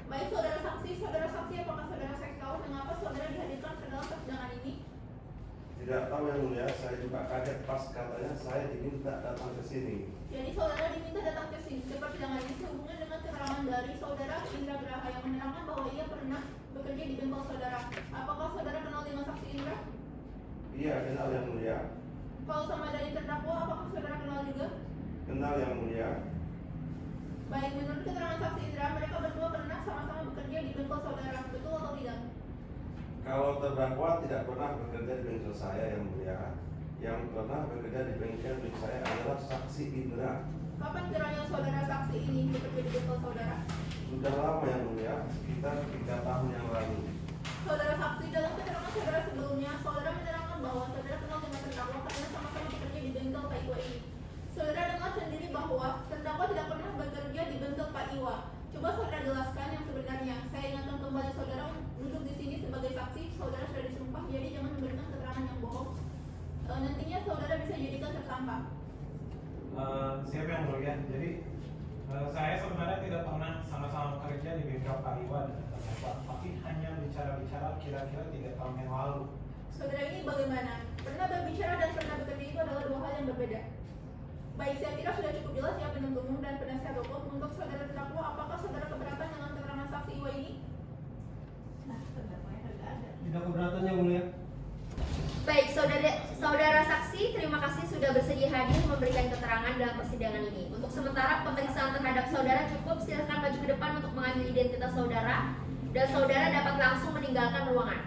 Baik, saudara saksi, apakah saudara saksi tahu mengapa saudara dihadirkan ke dalam persidangan ini? Tidak tahu Yang Mulia, saya juga kaget pas katanya saya diminta datang ke sini. Jadi saudara diminta datang ke sini ke persidangan ini sehubungan dengan keterangan dari saudara Indra Graha yang menerangkan bahwa ia pernah bekerja di bengkel saudara. Apakah saudara kenal dengan saksi Indra? Iya, kenal Yang Mulia. Kalau sama dari terdakwa, apakah saudara kenal juga? Kenal Yang Mulia. Baik, menurut keterangan saksi Indra, mereka berdua pernah sama-sama bekerja di bengkel saudara, betul atau tidak? Kalau terdakwa tidak pernah bekerja di bengkel saya Yang Mulia. Yang pernah bekerja di bengkel milik saya adalah saksi Indra. Kapan kiranya saudara saksi ini bekerja di bengkel saudara? Sudah lama Yang Mulia, sekitar 3 tahun yang lalu. Saudara saksi, dalam keterangan saudara sebelumnya, saudara menerangkan bahwa saudara kenal dengan terdakwa karena sama-sama bekerja di bengkel Pak Iwa ini. Saudara dengar sendiri bahwa terdakwa tidak pernah bekerja di bengkel Pak Iwa. Coba saudara jelaskan yang sebenarnya. Saya ingatkan kembali saudara duduk di sini sebagai saksi. Saudara sudah disumpah, jadi jangan memberikan keterangan yang bohong. Nantinya saudara bisa jadikan tersangka. Siap Yang Mulia. Jadi saya sebenarnya tidak pernah sama-sama bekerja di bengkel Pak Iwa dan terdakwa, tapi hanya bicara-bicara kira-kira 3 tahun yang lalu. Saudara ini bagaimana? Pernah berbicara dan pernah bekerja itu adalah dua hal yang berbeda. Baik, saya kira sudah cukup jelas ya penuntut umum dan penasihat hukum. Untuk saudara terdakwa, apakah saudara keberatan dengan keterangan saksi Iwa ini? Nah, terdakwanya tidak ada. Tidak keberatan Yang Mulia. Baik, saudara saksi, terima kasih sudah bersedia hadir memberikan keterangan dalam persidangan ini. Untuk sementara pemeriksaan terhadap saudara cukup, silakan maju ke depan untuk mengambil identitas saudara dan saudara dapat langsung meninggalkan ruangan.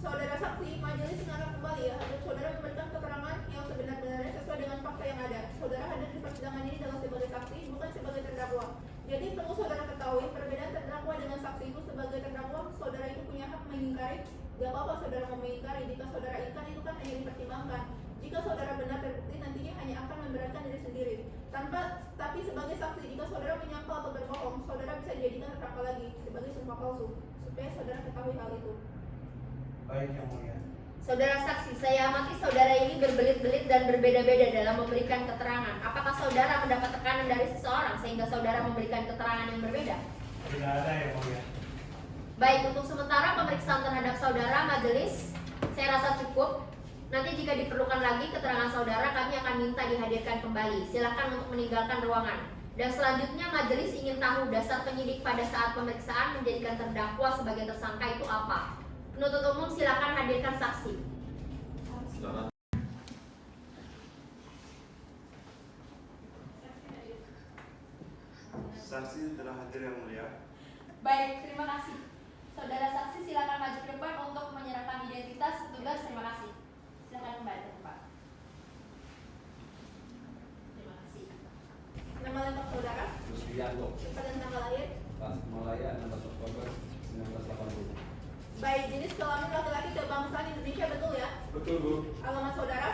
Saudara saksi, majelis mengarah kembali ya agar saudara memberikan keterangan yang sebenar-benarnya sesuai dengan fakta yang ada. Saudara hadir di persidangan ini adalah sebagai saksi, bukan sebagai terdakwa. Jadi perlu saudara ketahui perbedaan terdakwa dengan saksi itu. Sebagai terdakwa, saudara itu punya hak mengingkari. Gak apa-apa saudara mau mengingkari. Jika saudara ingkar itu kan hanya dipertimbangkan. Jika saudara benar terbukti, nantinya hanya akan memberatkan diri sendiri. Tapi sebagai saksi, jika saudara menyangka atau berbohong, saudara bisa dijadikan tersangka lagi sebagai sumpah palsu. Supaya saudara ketahui hal itu. Baik Yang Mulia. Saudara saksi, saya amati saudara ini berbelit-belit dan berbeda-beda dalam memberikan keterangan. Apakah saudara mendapat tekanan dari seseorang sehingga saudara memberikan keterangan yang berbeda? Tidak ada Yang Mulia. Baik, untuk sementara pemeriksaan terhadap saudara majelis saya rasa cukup. Nanti jika diperlukan lagi keterangan saudara, kami akan minta dihadirkan kembali. Silakan untuk meninggalkan ruangan. Dan selanjutnya majelis ingin tahu dasar penyidik pada saat pemeriksaan menjadikan terdakwa sebagai tersangka itu apa? Penuntut umum silakan hadirkan saksi. Silakan. Saksi telah hadir yang mulia. Baik, terima kasih. Saudara saksi silakan maju ke depan untuk menyerahkan identitas petugas. Terima kasih. Silakan kembali ke tempat. Terima kasih. Nama lengkap saudara, Rusdianto, tempat dan tanggal lahir. Tasikmalaya, 16 Oktober 1980. Baik, jenis kelamin laki-laki kebangsaan Indonesia, betul ya? Betul, Bu. Agama saudara,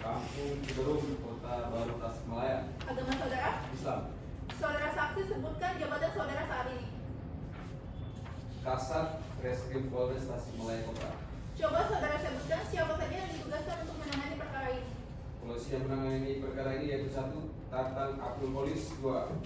Kampung Ciberung, Kota Baru, Tasikmalaya. agama saudara. Islam. Saudara saksi sebutkan jabatan saudara saat ini. Kasat Reskrim Polres Tasikmalaya Kota. Coba saudara sebutkan siapa saja yang ditugaskan untuk menangani perkara ini. Polisi yang menangani perkara ini yaitu 1. Tatang Abdul Polis, 2.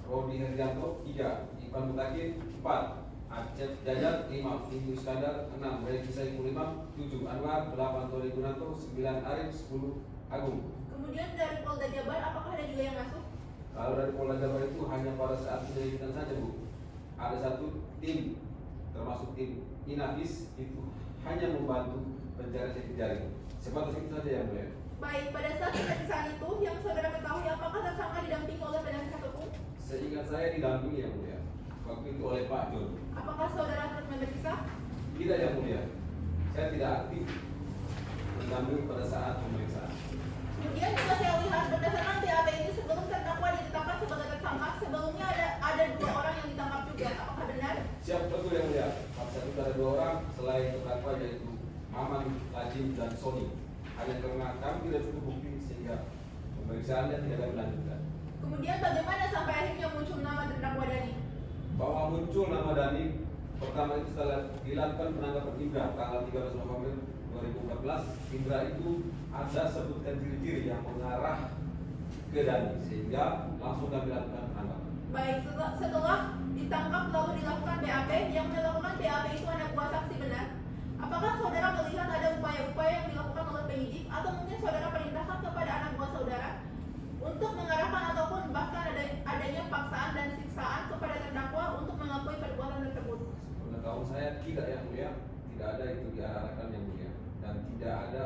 Rodi Herdianto, 3. Ivan Mutakin, 4. Acep Jajat, 5. Tinggi Iskandar, 6. Regi Saiful Imam, 7. Anwar, 8. Tori Gunanto, 9. Arif, 10. Agung. Kemudian dari Polda Jabar, apakah ada juga yang masuk? Kalau dari Polda Jabar itu hanya pada saat penyelidikan saja, Bu. Ada 1 tim, termasuk tim Inavis, itu hanya membantu pencarian sidik jari. Sebatas itu saja yang mulia. Baik, pada saat pemeriksaan itu yang saudara ketahui apakah tersangka didampingi oleh penasihat hukum? Seingat saya didampingi yang mulia. Waktu itu oleh Pak John. Apakah saudara turut memeriksa? Tidak yang mulia. Saya tidak aktif mendampingi pada saat pemeriksaan. Kemudian juga saya lihat berdasarkan BAP ini sebelum terdakwa ditetapkan sebagai tersangka, sebelumnya ada 2 orang yang ditangkap juga. Apakah benar? Siap, betul yang mulia. Pada saat itu ada 2 orang selain terdakwa yaitu Maman, Lajim, dan Sony. Hanya karena kami tidak cukup bukti sehingga pemeriksaannya tidak dapat dilanjutkan. Kemudian bagaimana sampai akhirnya muncul nama terdakwa Dani? Bahwa muncul nama Dani pertama itu setelah dilakukan penangkapan Indra tanggal 13 November 2014. Indra itu ada sebutkan ciri-ciri yang mengarah ke Dani sehingga langsung kami lakukan penangkapan. Baik, setelah ditangkap lalu dilakukan BAP, yang melakukan BAP itu anak buah saksi, benar? Apakah saudara melihat ada upaya-upaya yang dilakukan oleh penyidik atau mungkin saudara perintahkan kepada anak buah saudara untuk mengarahkan ataupun bahkan adanya paksaan dan siksaan kepada terdakwa untuk mengakui perbuatan tersebut? Pengetahuan saya tidak yang mulia, tidak ada itu diarahkan yang mulia, dan tidak ada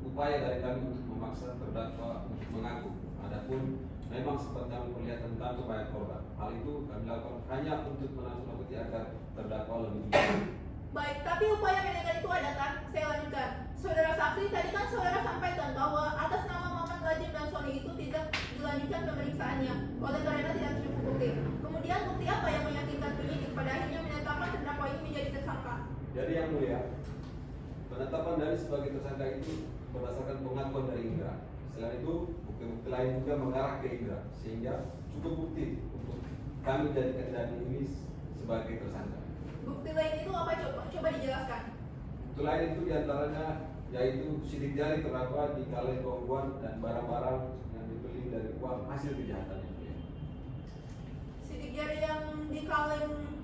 upaya dari kami untuk memaksa terdakwa untuk mengaku. Adapun memang sempat kami perlihatkan kantor banyak korban. Hal itu kami lakukan hanya untuk menakut-nakuti agar terdakwa lebih jujur. Baik, tapi upaya penegak itu ada kan? Saya lanjutkan. Saudara saksi, tadi kan saudara sampaikan bahwa atas nama Maman, Lajim, dan Sony itu tidak dilanjutkan pemeriksaannya oleh karena tidak cukup bukti. Kemudian bukti apa yang meyakinkan penyidik pada akhirnya menetapkan terdakwa ini menjadi tersangka? Jadi yang mulia, penetapan dari sebagai tersangka itu berdasarkan pengakuan dari Indra. Selain itu, bukti-bukti lain juga mengarah ke Indra, sehingga cukup bukti untuk kami jadikan Dani ini sebagai tersangka. Bukti lain itu apa? Coba dijelaskan. Bukti lain itu diantaranya yaitu sidik jari terdakwa di kaleng gongguan dan barang-barang yang dibeli dari uang hasil kejahatan itu. Sidik jari yang di kaleng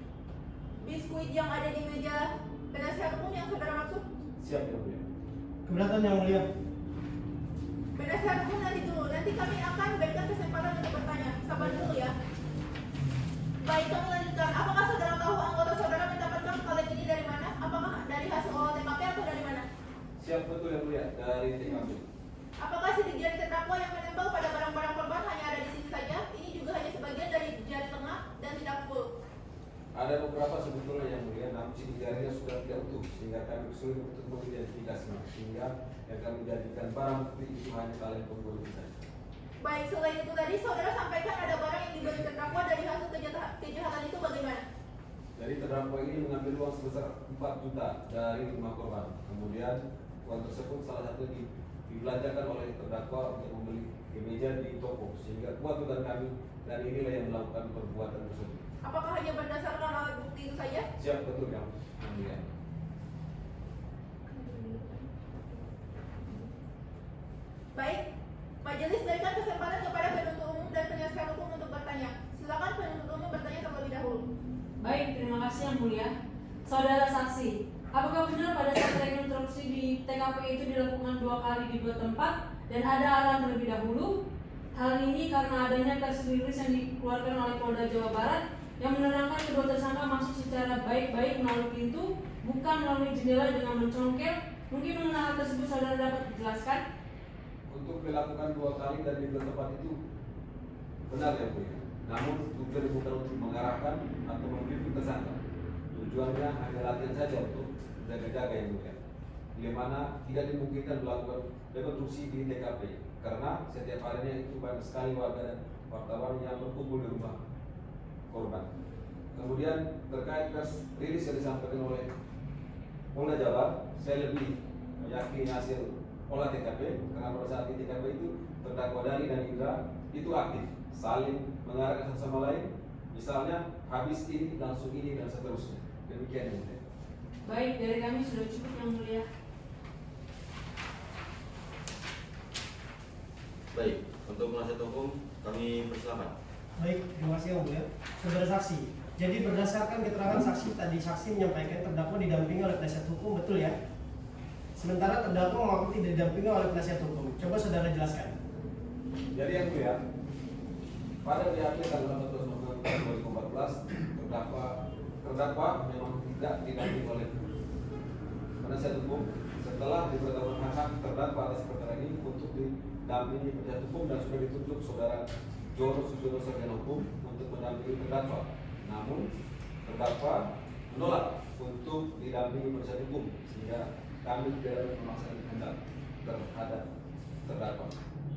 biskuit yang ada di meja penasihat hukum yang saudara maksud? Siap ya mulia. Keberatan yang mulia. Penasihat hukum nanti dulu, nanti kami akan berikan kesempatan untuk bertanya. Sabar dulu ya. Baik, kami lanjutkan. Apakah saudara tahu anggota saudara mendapatkan kaleng ini dari mana? Apakah dari hasil olah TKP atau dari mana? Siap betul yang mulia, dari TKP. Apakah sidik jari terdakwa yang menempel pada barang-barang korban hanya ada di sini saja? Ini juga hanya sebagian dari jari tengah dan tidak full. Ada beberapa sebetulnya yang mulia, namun sidik jarinya sudah tidak utuh sehingga kami kesulitan untuk mengidentifikasinya, sehingga yang kami jadikan barang bukti itu hanya kaleng pemburu saja. Baik, selain itu tadi saudara sampaikan ada barang yang dibeli terdakwa dari hasil kejahatan itu bagaimana? Jadi terdakwa ini mengambil uang sebesar 4 juta dari rumah korban. Kemudian uang tersebut salah satu dibelanjakan oleh terdakwa untuk membeli kemeja di toko, sehingga kuat dugaan kami dan inilah yang melakukan perbuatan tersebut. Apakah hanya berdasarkan alat bukti itu saja? Siap betul yang mulia. Baik, majelis berikan kesempatan kepada penuntut umum dan penasihat hukum untuk bertanya. Silakan penuntut umum bertanya terlebih dahulu. Baik, terima kasih yang mulia. Saudara saksi, apakah benar pada saat rekonstruksi di TKP itu dilakukan 2 kali di 2 tempat dan ada arahan terlebih dahulu? Hal ini karena adanya press release yang dikeluarkan oleh Polda Jawa Barat yang menerangkan kedua tersangka masuk secara baik-baik melalui pintu, bukan melalui jendela dengan mencongkel. Mungkin mengenai hal tersebut saudara dapat dijelaskan? Untuk dilakukan 2 kali dan di 2 tempat itu benar ya mulia. Namun tujuannya bukan untuk mengarahkan atau membimbing tersangka. Tujuannya hanya latihan saja untuk jaga-jaga yang mulia. Bila mana tidak dimungkinkan melakukan rekonstruksi di TKP karena setiap harinya itu banyak sekali warga dan wartawan yang berkumpul di rumah korban. Kemudian terkait press rilis yang disampaikan oleh Polda Jabar, saya lebih meyakini hasil olah TKP karena pada saat di TKP itu terdakwa Dani dan Indra itu aktif saling mengarahkan satu sama lain, misalnya habis ini langsung ini dan seterusnya. Demikian yang mulia. Baik, dari kami sudah cukup yang mulia. Baik, untuk penasihat hukum kami persilakan. Baik, terima kasih yang mulia. Saudara saksi, jadi berdasarkan keterangan saksi tadi, saksi menyampaikan terdakwa didampingi oleh penasihat hukum, betul ya? Sementara terdakwa mengaku tidak didampingi oleh penasihat hukum. Coba saudara jelaskan. Jadi yang mulia, pada BAP tanggal 14 November 2014 terdakwa memang tidak didampingi oleh penasihat hukum. Setelah diberitahukan hak terdakwa atas perkara ini untuk didampingi penasihat hukum dan sudah ditunjuk saudara Jono Sujono Sarjana Hukum untuk mendampingi terdakwa. Namun terdakwa menolak untuk didampingi penasihat hukum sehingga kami tidak memaksakan kehendak terhadap terdakwa.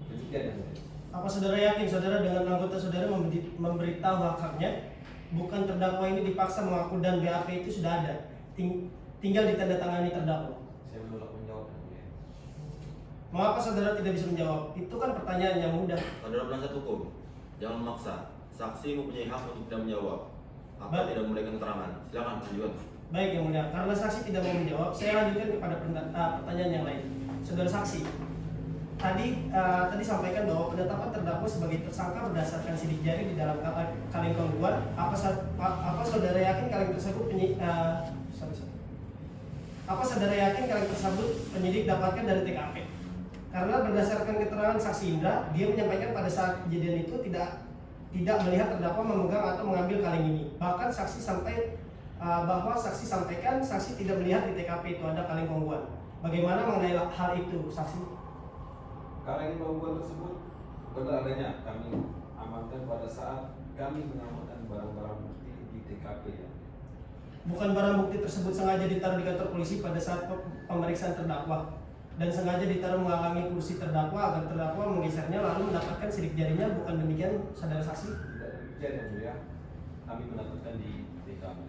Demikian yang mulia. Apa saudara yakin saudara dengan anggota saudara memberitahu hak-haknya? Bukan terdakwa ini dipaksa mengaku dan BAP itu sudah ada, tinggal ditandatangani terdakwa. Saya menolak menjawab yang mulia. Mengapa saudara tidak bisa menjawab? Itu kan pertanyaan yang mudah. Saudara penasihat hukum, jangan memaksa. Saksi mempunyai hak untuk tidak menjawab atau Baik. tidak memberikan keterangan. Silakan lanjutkan. Baik yang mulia, karena saksi tidak mau menjawab, saya lanjutkan kepada pertanyaan yang lain. Saudara saksi, tadi sampaikan bahwa penetapan terdakwa sebagai tersangka berdasarkan sidik jari di dalam kaleng pembuat. Apa saudara yakin kaleng tersebut penyidik dapatkan dari TKP? Karena berdasarkan keterangan saksi Indra, dia menyampaikan pada saat kejadian itu tidak melihat terdakwa memegang atau mengambil kaleng ini. Bahkan saksi sampaikan saksi tidak melihat di TKP itu ada kaleng pembuat. Bagaimana mengenai hal itu, saksi? Kaleng pembuat tersebut benar adanya kami amankan pada saat kami mengamankan barang-barang bukti di TKP ya. Bukan barang bukti tersebut sengaja ditaruh di kantor polisi pada saat pemeriksaan terdakwa dan sengaja ditaruh menghalangi kursi terdakwa agar terdakwa menggesernya lalu mendapatkan sidik jarinya, bukan demikian saudara saksi? Tidak demikian yang mulia, kami mendapatkan di TKP.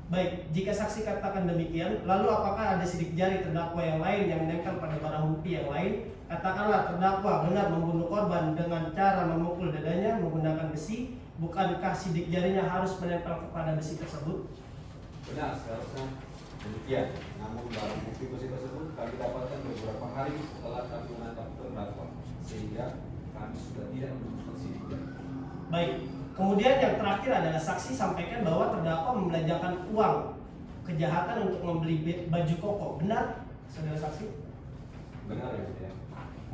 Baik, jika saksi katakan demikian, lalu apakah ada sidik jari terdakwa yang lain yang menempel pada barang bukti yang lain? Katakanlah terdakwa benar membunuh korban dengan cara memukul dadanya menggunakan besi, bukankah sidik jarinya harus menempel kepada besi tersebut? Benar, seharusnya demikian. Namun barang bukti besi tersebut kami dapatkan beberapa hari setelah kami menangkap terdakwa, sehingga kami sudah tidak menemukan sidik jari. Baik, kemudian yang terakhir adalah saksi sampaikan bahwa terdakwa membelanjakan uang kejahatan untuk membeli baju koko. Benar, saudara saksi? Benar ya mulia.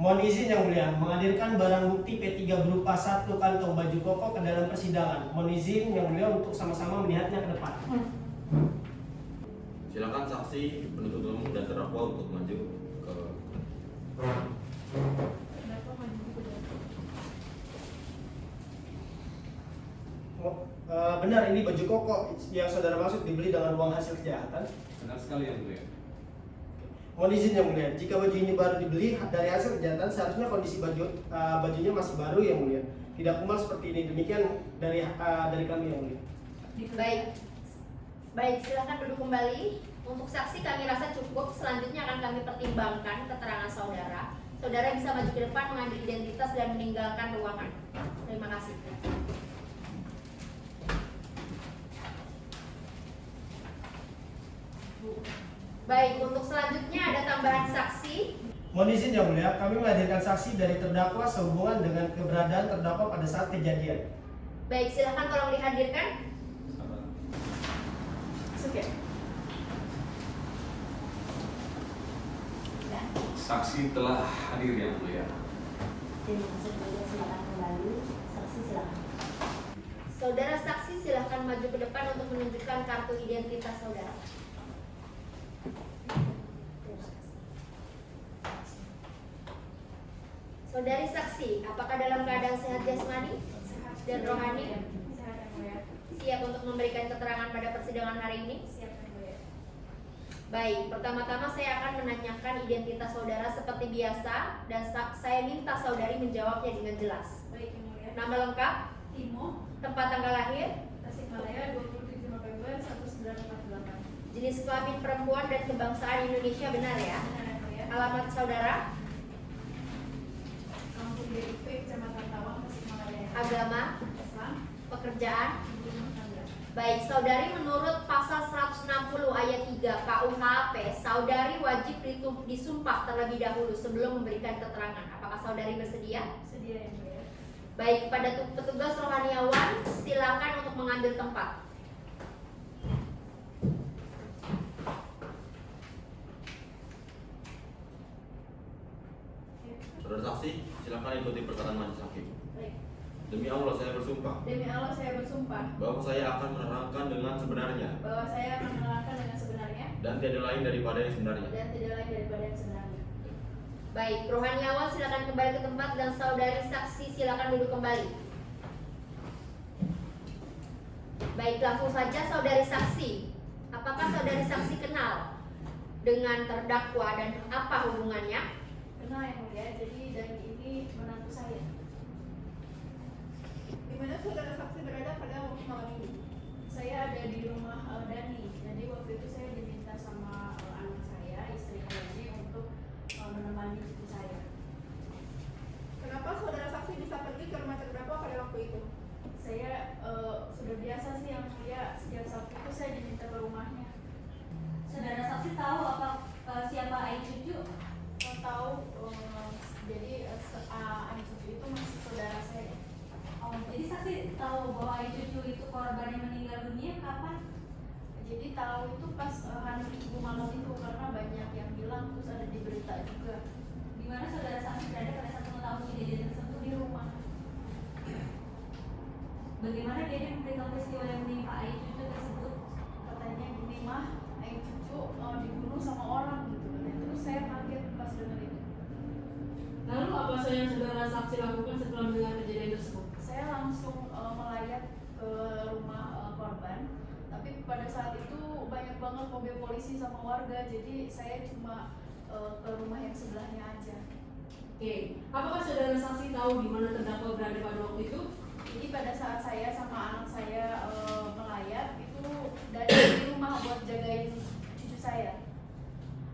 Mohon izin yang mulia, menghadirkan barang bukti P3 berupa 1 kantong baju koko ke dalam persidangan. Mohon izin yang mulia untuk sama-sama melihatnya ke depan. Silakan saksi, penuntut umum dan terdakwa untuk maju ke Benar, ini baju koko yang saudara maksud dibeli dengan uang hasil kejahatan? Benar sekali yang mulia. Mohon izin yang mulia, jika baju ini baru dibeli dari hasil kejahatan, seharusnya kondisi bajunya masih baru yang mulia, tidak kumal seperti ini. Demikian dari kami yang mulia. Baik, silakan duduk kembali. Untuk saksi kami rasa cukup. Selanjutnya akan kami pertimbangkan keterangan saudara. Saudara bisa maju ke depan mengambil identitas dan meninggalkan ruangan. Terima kasih. Baik, untuk selanjutnya ada tambahan saksi. Mohon izin yang mulia, kami menghadirkan saksi dari terdakwa sehubungan dengan keberadaan terdakwa pada saat kejadian. Baik, silakan tolong dihadirkan. Oke. Saksi telah hadir yang mulia. Terima kasih, silakan kembali. Saksi silakan. Saudara saksi silahkan maju ke depan untuk menunjukkan kartu identitas saudara. Saudari saksi, apakah dalam keadaan sehat jasmani dan rohani? Sehat yang mulia. Siap untuk memberikan keterangan pada persidangan hari ini? Siap yang mulia. Baik, pertama-tama saya akan menanyakan identitas saudara seperti biasa dan saya minta saudari menjawabnya dengan jelas. Baik yang mulia. Nama lengkap, Timo, tempat tanggal lahir, Tasikmalaya 27 November 1948. jenis kelamin perempuan dan kebangsaan Indonesia benar ya? Benar yang mulia. Alamat saudara, Kampung DIP, Kecamatan Tawang, Tasikmalaya. agama, Islam, pekerjaan. ibu rumah tangga. Baik, saudari menurut pasal 160 ayat 3 KUHP, saudari wajib disumpah terlebih dahulu sebelum memberikan keterangan. Apakah saudari bersedia? Sedia yang mulia. Baik, kepada petugas rohaniawan, silakan untuk mengambil tempat. Saudara saksi, silakan ikuti perkataan majelis hakim. Baik. Demi Allah saya bersumpah Demi Allah saya bersumpah bahwa saya akan menerangkan dengan sebenarnya bahwa saya akan menerangkan dengan sebenarnya dan tiada lain daripada yang sebenarnya. dan tidak lain daripada yang sebenarnya. Baik, rohaniawan silakan kembali ke tempat dan saudari saksi silakan duduk kembali. Baik, langsung saja saudari saksi. Apakah saudari saksi kenal dengan terdakwa dan apa hubungannya? Kenal yang mulia, jadi Dani ini menantu saya. Di mana saudara saksi berada pada waktu malam ini? Saya ada di rumah Dani, jadi waktu itu saya diminta sama anak saya, istri Dani untuk menemani cucu saya. Kenapa saudara saksi bisa pergi ke rumah terdakwa pada waktu itu? Saya sudah biasa sih yang mulia, setiap Sabtu itu saya diminta ke rumahnya. Saudara saksi tahu apa siapa ayah cucu? Tahu, jadi ayah cucu itu masih saudara saya. Oh, jadi saksi tahu bahwa ayah cucu itu korban yang meninggal dunia kapan? Jadi tahu itu pas hari Minggu malam itu karena banyak yang bilang, terus ada di berita juga. Di mana saudara saksi berada pada saat mengetahui kejadian tersebut? Di rumah. Bagaimana dia memberitahu peristiwa yang menimpa ayah cucu tersebut? Katanya gini, mah ayah cucu dibunuh sama orang gitu. Terus saya kaget pas dengar itu. Lalu apa saja yang saudara saksi lakukan setelah mendengar kejadian tersebut? Saya langsung melayat ke rumah korban, tapi pada saat itu banyak banget mobil polisi sama warga, jadi saya cuma ke rumah yang sebelahnya aja. Oke, apakah saudara saksi tahu di mana terdakwa berada pada waktu itu? Jadi pada saat saya sama anak saya melayat itu dari rumah buat jagain cucu saya.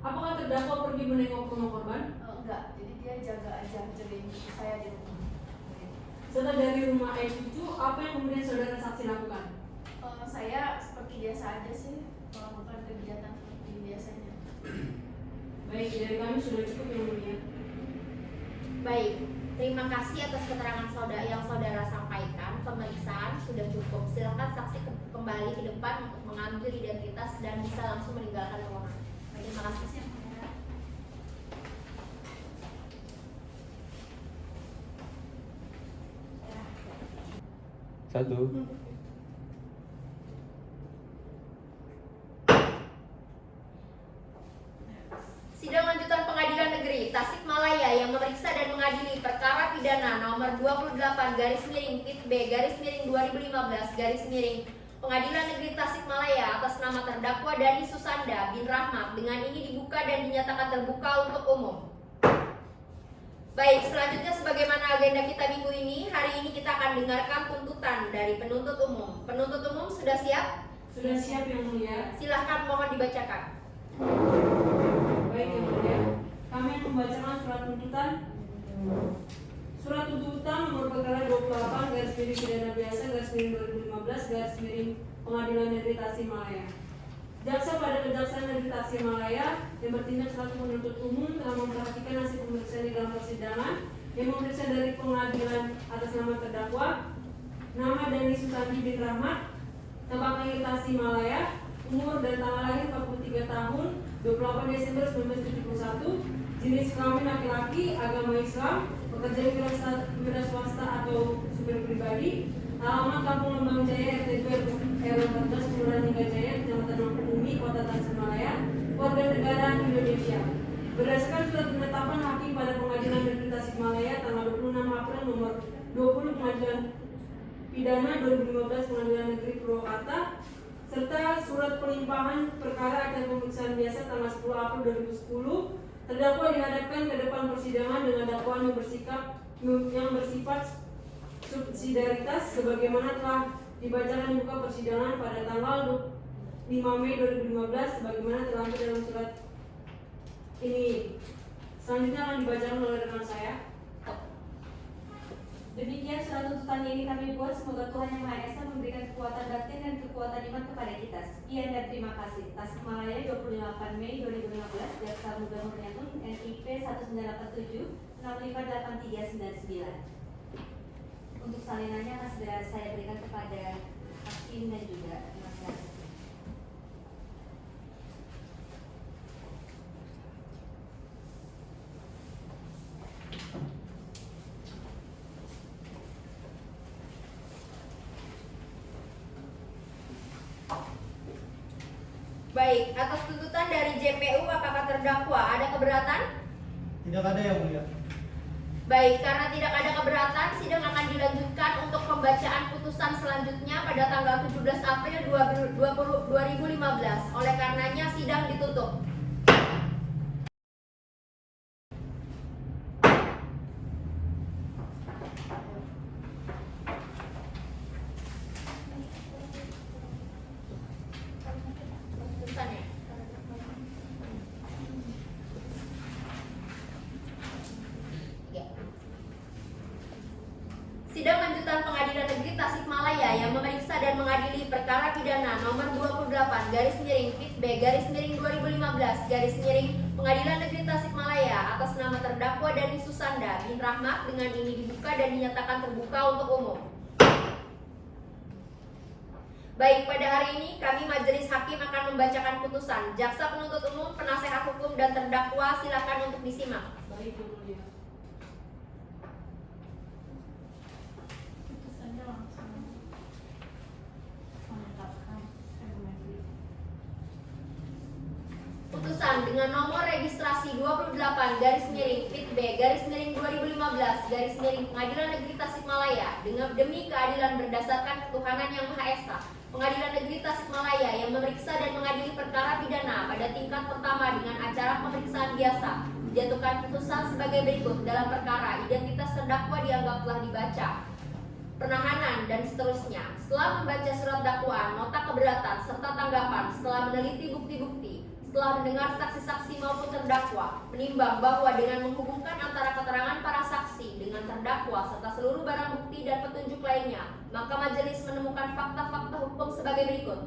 Apakah terdakwa pergi menengok rumah korban? Enggak, jadi dia jagain cucu saya di rumah. Setelah dari rumah ayah cucu, apa yang kemudian saudara saksi lakukan? Saya seperti biasa aja sih melakukan kegiatan seperti biasanya. Baik, dari kami sudah cukup yang mulia. Baik, terima kasih atas keterangan yang saudara sampaikan. Pemeriksaan sudah cukup. Silakan saksi kembali ke depan untuk mengambil identitas dan bisa langsung meninggalkan ruangan. Terima kasih. Satu. Sidang lanjutan Pengadilan Negeri Tasikmalaya yang memeriksa dan mengadili perkara pidana nomor 28/B/2015/2015 Pengadilan Negeri Tasikmalaya atas nama terdakwa Dani Susanda bin Rahmat dengan ini dibuka dan dinyatakan terbuka untuk umum. Baik, selanjutnya sebagaimana agenda kita minggu ini, hari ini kita akan dengarkan tuntutan dari penuntut umum. Penuntut umum sudah siap? Sudah siap yang mulia. Silahkan mohon dibacakan. Baik yang mulia, kami akan membacakan surat tuntutan. Surat tuntutan nomor perkara 28/pidana biasa/2015/Pengadilan Negeri Tasikmalaya. Jaksa pada Kejaksaan Negeri Tasikmalaya yang bertindak selaku penuntut umum telah memperhatikan hasil pemeriksaan di dalam persidangan yang memeriksa dari pengadilan atas nama terdakwa, nama Dani Susandi bin Rahmat, tempat lahir Tasikmalaya, umur dan tanggal lahir 43 tahun, 28 Desember 1971, jenis kelamin laki-laki, agama Islam, pekerjaan wira swasta atau supir pribadi, alamat Kampung Lembang Jaya, RT 2 RW 14, Kelurahan Ninggajaya, Kecamatan Mangkunegaran, Kota Tasikmalaya, warga negara Indonesia. Berdasarkan surat penetapan hakim pada Pengadilan Negeri Tasikmalaya tanggal 26 April nomor 20 Pengadilan Pidana 2015 Pengadilan Negeri Purwakarta, serta surat pelimpahan perkara acara pemeriksaan biasa tanggal 10 April 2010, terdakwa dihadapkan ke depan persidangan dengan dakwaan yang bersifat subsidiaritas sebagaimana telah dibacakan di muka persidangan pada tanggal 5 Mei 2015 sebagaimana terlampir dalam surat ini. Selanjutnya akan dibacakan oleh rekan saya. Demikian surat tuntutan ini kami buat, semoga Tuhan Yang Maha Esa memberikan kekuatan batin dan kekuatan iman kepada kita. Sekian dan terima kasih. Tasikmalaya 28 Mei 2015, Jaksa Muda Nuryanun, NIP 1987 658399. Untuk salinannya akan segera saya berikan kepada hakim dan juga masyarakat. Baik, atas tuntutan dari JPU apakah terdakwa ada keberatan? Tidak ada yang mulia. Baik, karena tidak ada keberatan, sidang akan dilanjutkan untuk pembacaan putusan selanjutnya pada tanggal 17 April 2015. Oleh karenanya sidang ditutup. Putusannya. Sidang lanjutan Pengadilan Negeri Tasikmalaya yang memeriksa dan mengadili perkara pidana nomor 28/B/2015/Pengadilan Negeri Tasikmalaya atas nama terdakwa Dani Susanda bin Rahmat dengan ini dibuka dan dinyatakan terbuka untuk umum. Baik, pada hari ini kami majelis hakim akan membacakan putusan. Jaksa penuntut umum, penasehat hukum dan terdakwa silakan untuk disimak. Baik, Yang Mulia. Putusannya langsung menetapkan argumen. Putusan dengan nomor registrasi 28/PIT-B/2015 Pengadilan Negeri Tasikmalaya demi keadilan berdasarkan ketuhanan Yang Maha Esa. Pengadilan Negeri Tasikmalaya yang memeriksa dan mengadili perkara pidana pada tingkat pertama dengan acara pemeriksaan biasa menjatuhkan putusan sebagai berikut dalam perkara identitas terdakwa dianggap telah dibaca, penahanan dan seterusnya. Setelah membaca surat dakwaan, nota keberatan serta tanggapan, setelah meneliti bukti-bukti, setelah mendengar saksi-saksi maupun terdakwa, menimbang bahwa dengan menghubungkan antara keterangan para saksi dengan terdakwa serta seluruh barang bukti dan petunjuk lainnya, maka majelis menemukan fakta-fakta hukum sebagai berikut.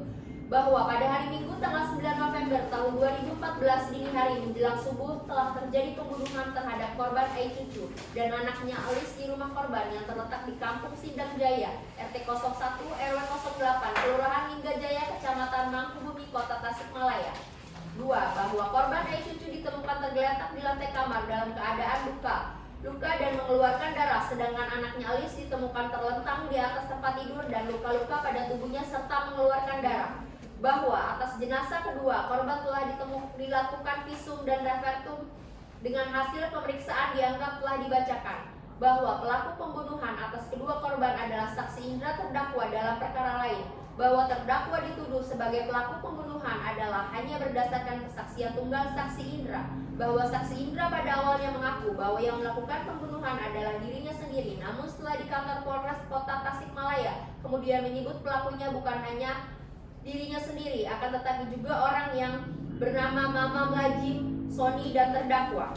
Bahwa pada hari Minggu tanggal 9 November tahun 2014 dini hari menjelang subuh telah terjadi pembunuhan terhadap korban Ai Cucu dan anaknya Alis di rumah korban yang terletak di Kampung Sindang Jaya, RT 01 RW 08, Kelurahan Ninggajaya, Kecamatan Mangkubumi, Kota Tasikmalaya. 2. Bahwa korban Ai Cucu ditemukan tergeletak di lantai kamar dalam keadaan luka dan mengeluarkan darah, sedangkan anaknya Alis ditemukan terlentang di atas tempat tidur dan luka-luka pada tubuhnya serta mengeluarkan darah. Bahwa atas jenazah kedua, korban telah dilakukan visum dan refertum dengan hasil pemeriksaan dianggap telah dibacakan. Bahwa pelaku pembunuhan atas kedua korban adalah saksi Indra terdakwa dalam perkara lain. Bahwa terdakwa dituduh sebagai pelaku pembunuhan adalah hanya berdasarkan kesaksian tunggal saksi Indra. Bahwa saksi Indra pada awalnya mengaku bahwa yang melakukan pembunuhan adalah dirinya sendiri, namun setelah di kantor Polres Kota Tasikmalaya kemudian menyebut pelakunya bukan hanya dirinya sendiri, akan tetapi juga orang yang bernama Mamam Lajim, Sony dan terdakwa.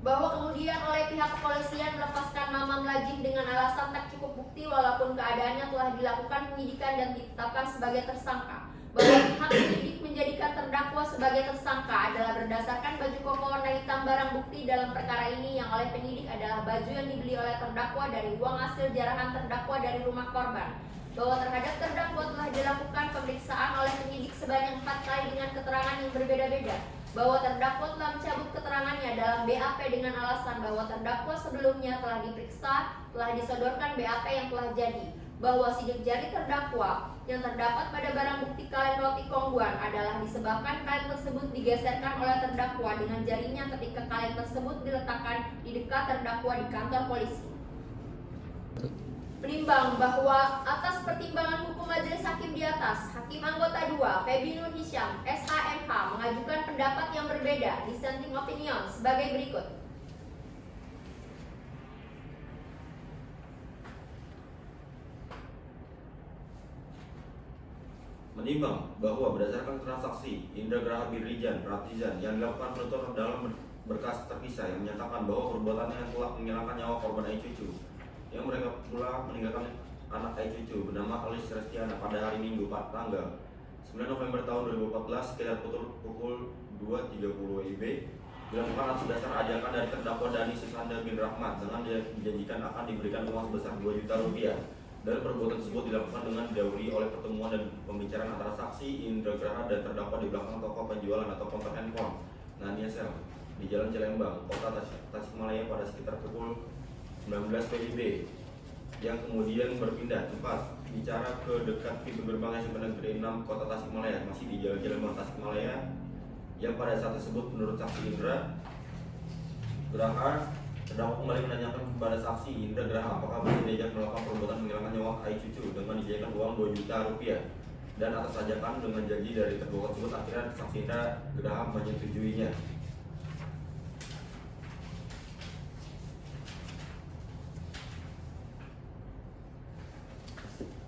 Bahwa kemudian oleh pihak kepolisian melepaskan Mamam Lajim dengan alasan tak cukup bukti walaupun keadaannya telah dilakukan penyidikan dan ditetapkan sebagai tersangka. Bahwa pihak penyidik menjadikan terdakwa sebagai tersangka adalah berdasarkan baju koko warna hitam barang bukti dalam perkara ini yang oleh penyidik adalah baju yang dibeli oleh terdakwa dari uang hasil jarahan terdakwa dari rumah korban. Bahwa terhadap terdakwa telah dilakukan pemeriksaan oleh penyidik sebanyak 4 kali dengan keterangan yang berbeda-beda. Bahwa terdakwa telah mencabut keterangannya dalam BAP dengan alasan bahwa terdakwa sebelumnya telah diperiksa, telah disodorkan BAP yang telah jadi bahwa sidik jari terdakwa yang terdapat pada barang bukti kaleng roti kongguan adalah disebabkan kaleng tersebut digeserkan oleh terdakwa dengan jarinya ketika kaleng tersebut diletakkan di dekat terdakwa di kantor polisi. Menimbang bahwa atas pertimbangan hukum majelis hakim di atas, Hakim Anggota 2 Feby Nur Hisyam, SHMH mengajukan pendapat yang berbeda, dissenting opinion, sebagai berikut. Menimbang bahwa berdasarkan transaksi Indra Graha Birrijan Pratizan yang dilakukan penuntut dalam berkas terpisah yang menyatakan bahwa perbuatannya telah menghilangkan nyawa korban Ai Cucu yang mereka pula meninggalkan anak Ai Cucu bernama Alis Restiana pada hari Minggu tanggal 9 November tahun 2014 sekitar pukul 2.30 WIB dilakukan atas dasar ajakan dari terdakwa Dani Susanda bin Rahmat dengan dijanjikan akan diberikan uang sebesar 2 juta rupiah. Dan perbuatan tersebut dilakukan dengan didahului oleh pertemuan dan pembicaraan antara saksi Indra Graha dan terdakwa di belakang toko penjualan atau counter handphone Nania Sel di Jalan Cilembang, Kota Tasikmalaya pada sekitar pukul 19 WIB yang kemudian berpindah tempat bicara ke dekat pintu gerbang SMP Negeri 6 Kota Tasikmalaya masih di Jalan Cilembang Tasikmalaya yang pada saat tersebut menurut saksi Indra Graha terdakwa kembali menanyakan kepada saksi Indra Graha apakah bersedia melakukan perbuatan menghilangkan nyawa Ai Cucu dengan disediakan uang 2 juta rupiah dan atas ajakan dengan janji dari terdakwa tersebut akhirnya saksi Indra Graha menyetujuinya.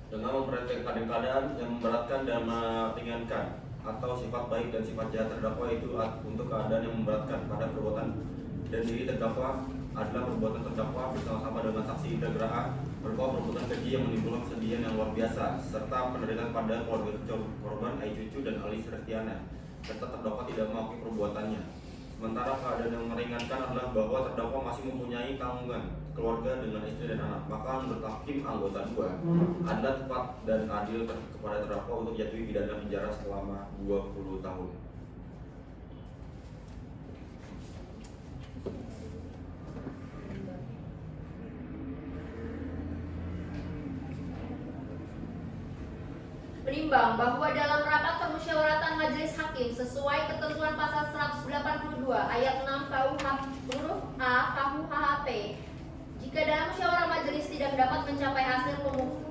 Dengan memperhatikan keadaan yang memberatkan dan meringankan atau sifat baik dan sifat jahat terdakwa itu untuk keadaan yang memberatkan pada perbuatan dan diri terdakwa adalah perbuatan terdakwa bersama-sama dengan saksi Indra Graha berupa perbuatan keji yang menimbulkan kesedihan yang luar biasa serta penderitaan pada keluarga korban Ai Cucu dan Alis Restiana serta terdakwa tidak mengakui perbuatannya. Sementara keadaan yang meringankan adalah bahwa terdakwa masih mempunyai tanggungan keluarga dengan istri dan anak. Maka menurut Hakim Anggota 2 adalah tepat dan adil kepada terdakwa untuk jatuhi pidana penjara selama 20 tahun. Menimbang bahwa dalam rapat permusyawaratan majelis hakim sesuai ketentuan pasal 182 ayat 6 KUH huruf A KUHP, jika dalam musyawarah majelis tidak dapat mencapai hasil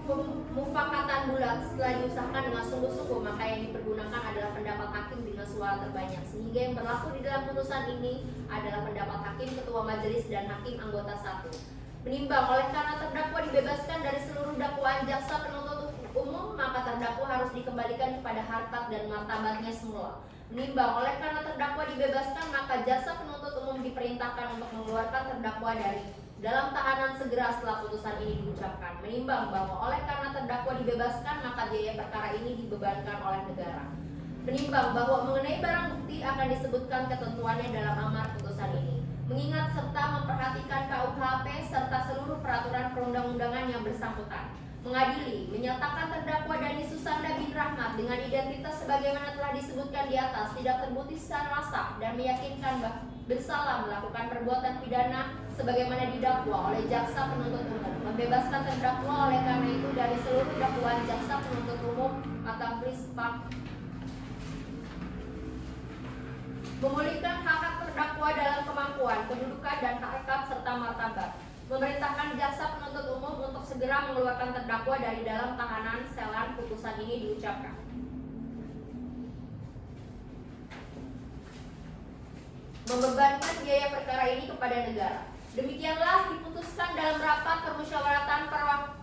pemufakatan bulat setelah diusahakan dengan sungguh-sungguh, maka yang dipergunakan adalah pendapat hakim dengan suara terbanyak, sehingga yang berlaku di dalam putusan ini adalah pendapat hakim ketua majelis dan hakim anggota 1. Menimbang oleh karena terdakwa dibebaskan dari seluruh dakwaan jaksa penuntut umum, maka terdakwa harus dikembalikan kepada harkat dan martabatnya semula. Menimbang oleh karena terdakwa dibebaskan, maka jaksa penuntut umum diperintahkan untuk mengeluarkan terdakwa dari dalam tahanan segera setelah putusan ini diucapkan. Menimbang bahwa oleh karena terdakwa dibebaskan, maka biaya perkara ini dibebankan oleh negara. Menimbang bahwa mengenai barang bukti akan disebutkan ketentuannya dalam amar putusan ini. Mengingat serta memperhatikan KUHP serta seluruh peraturan perundang-undangan yang bersangkutan. Mengadili, menyatakan terdakwa Dani Susanda bin Rahmat dengan identitas sebagaimana telah disebutkan di atas tidak terbukti secara sah dan meyakinkan bersalah melakukan perbuatan pidana sebagaimana didakwa oleh jaksa penuntut umum. Membebaskan terdakwa oleh karena itu dari seluruh dakwaan jaksa penuntut umum atau Prispak. Memulihkan hak-hak terdakwa dalam kemampuan, kedudukan dan harkat serta martabat. Memerintahkan jaksa penuntut umum untuk segera mengeluarkan terdakwa dari dalam tahanan selan putusan ini diucapkan. Membebankan biaya perkara ini kepada negara. Demikianlah diputuskan dalam rapat permusyawaratan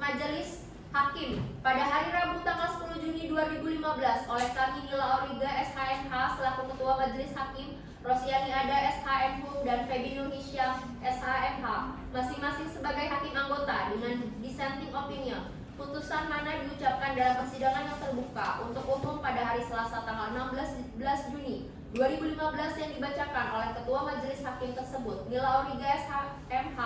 majelis hakim pada hari Rabu tanggal 10 Juni 2015 oleh kami Nila Origa SHMH selaku ketua majelis hakim, Rosiani Ada SHMH dan Feby Nur Hisyam SHMH masing-masing sebagai hakim anggota dengan dissenting opinion. Putusan mana diucapkan dalam persidangan yang terbuka untuk umum pada hari Selasa tanggal 16 Juni 2015 yang dibacakan oleh ketua majelis hakim tersebut Nila Origa SHMH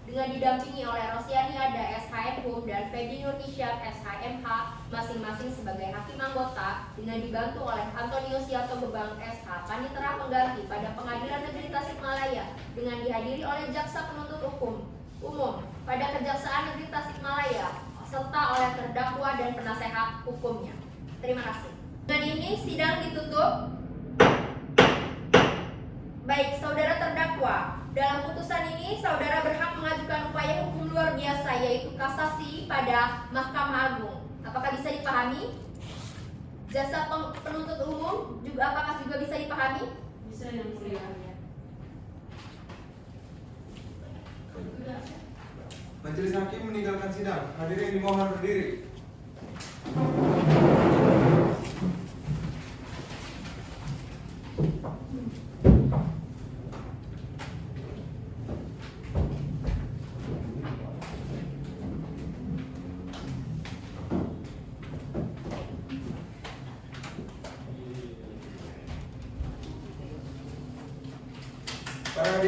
dengan didampingi oleh Rosiani Ada SHMH dan Feby Nur Hisyam SHMH masing-masing sebagai hakim anggota dengan dibantu oleh Antonius Yato Bebang SH Panitera Pengganti pada Pengadilan Negeri Tasikmalaya dengan dihadiri oleh jaksa penuntut umum umum pada Kejaksaan Negeri Tasikmalaya serta oleh terdakwa dan penasehat hukumnya. Terima kasih. Dengan ini sidang ditutup. Baik, saudara terdakwa, dalam putusan ini saudara berhak mengajukan upaya hukum luar biasa yaitu kasasi pada Mahkamah Agung. Apakah bisa dipahami? Jasa penuntut umum juga apakah juga bisa dipahami? Bisa yang mulia. Majelis hakim meninggalkan sidang. Hadirin dimohon berdiri.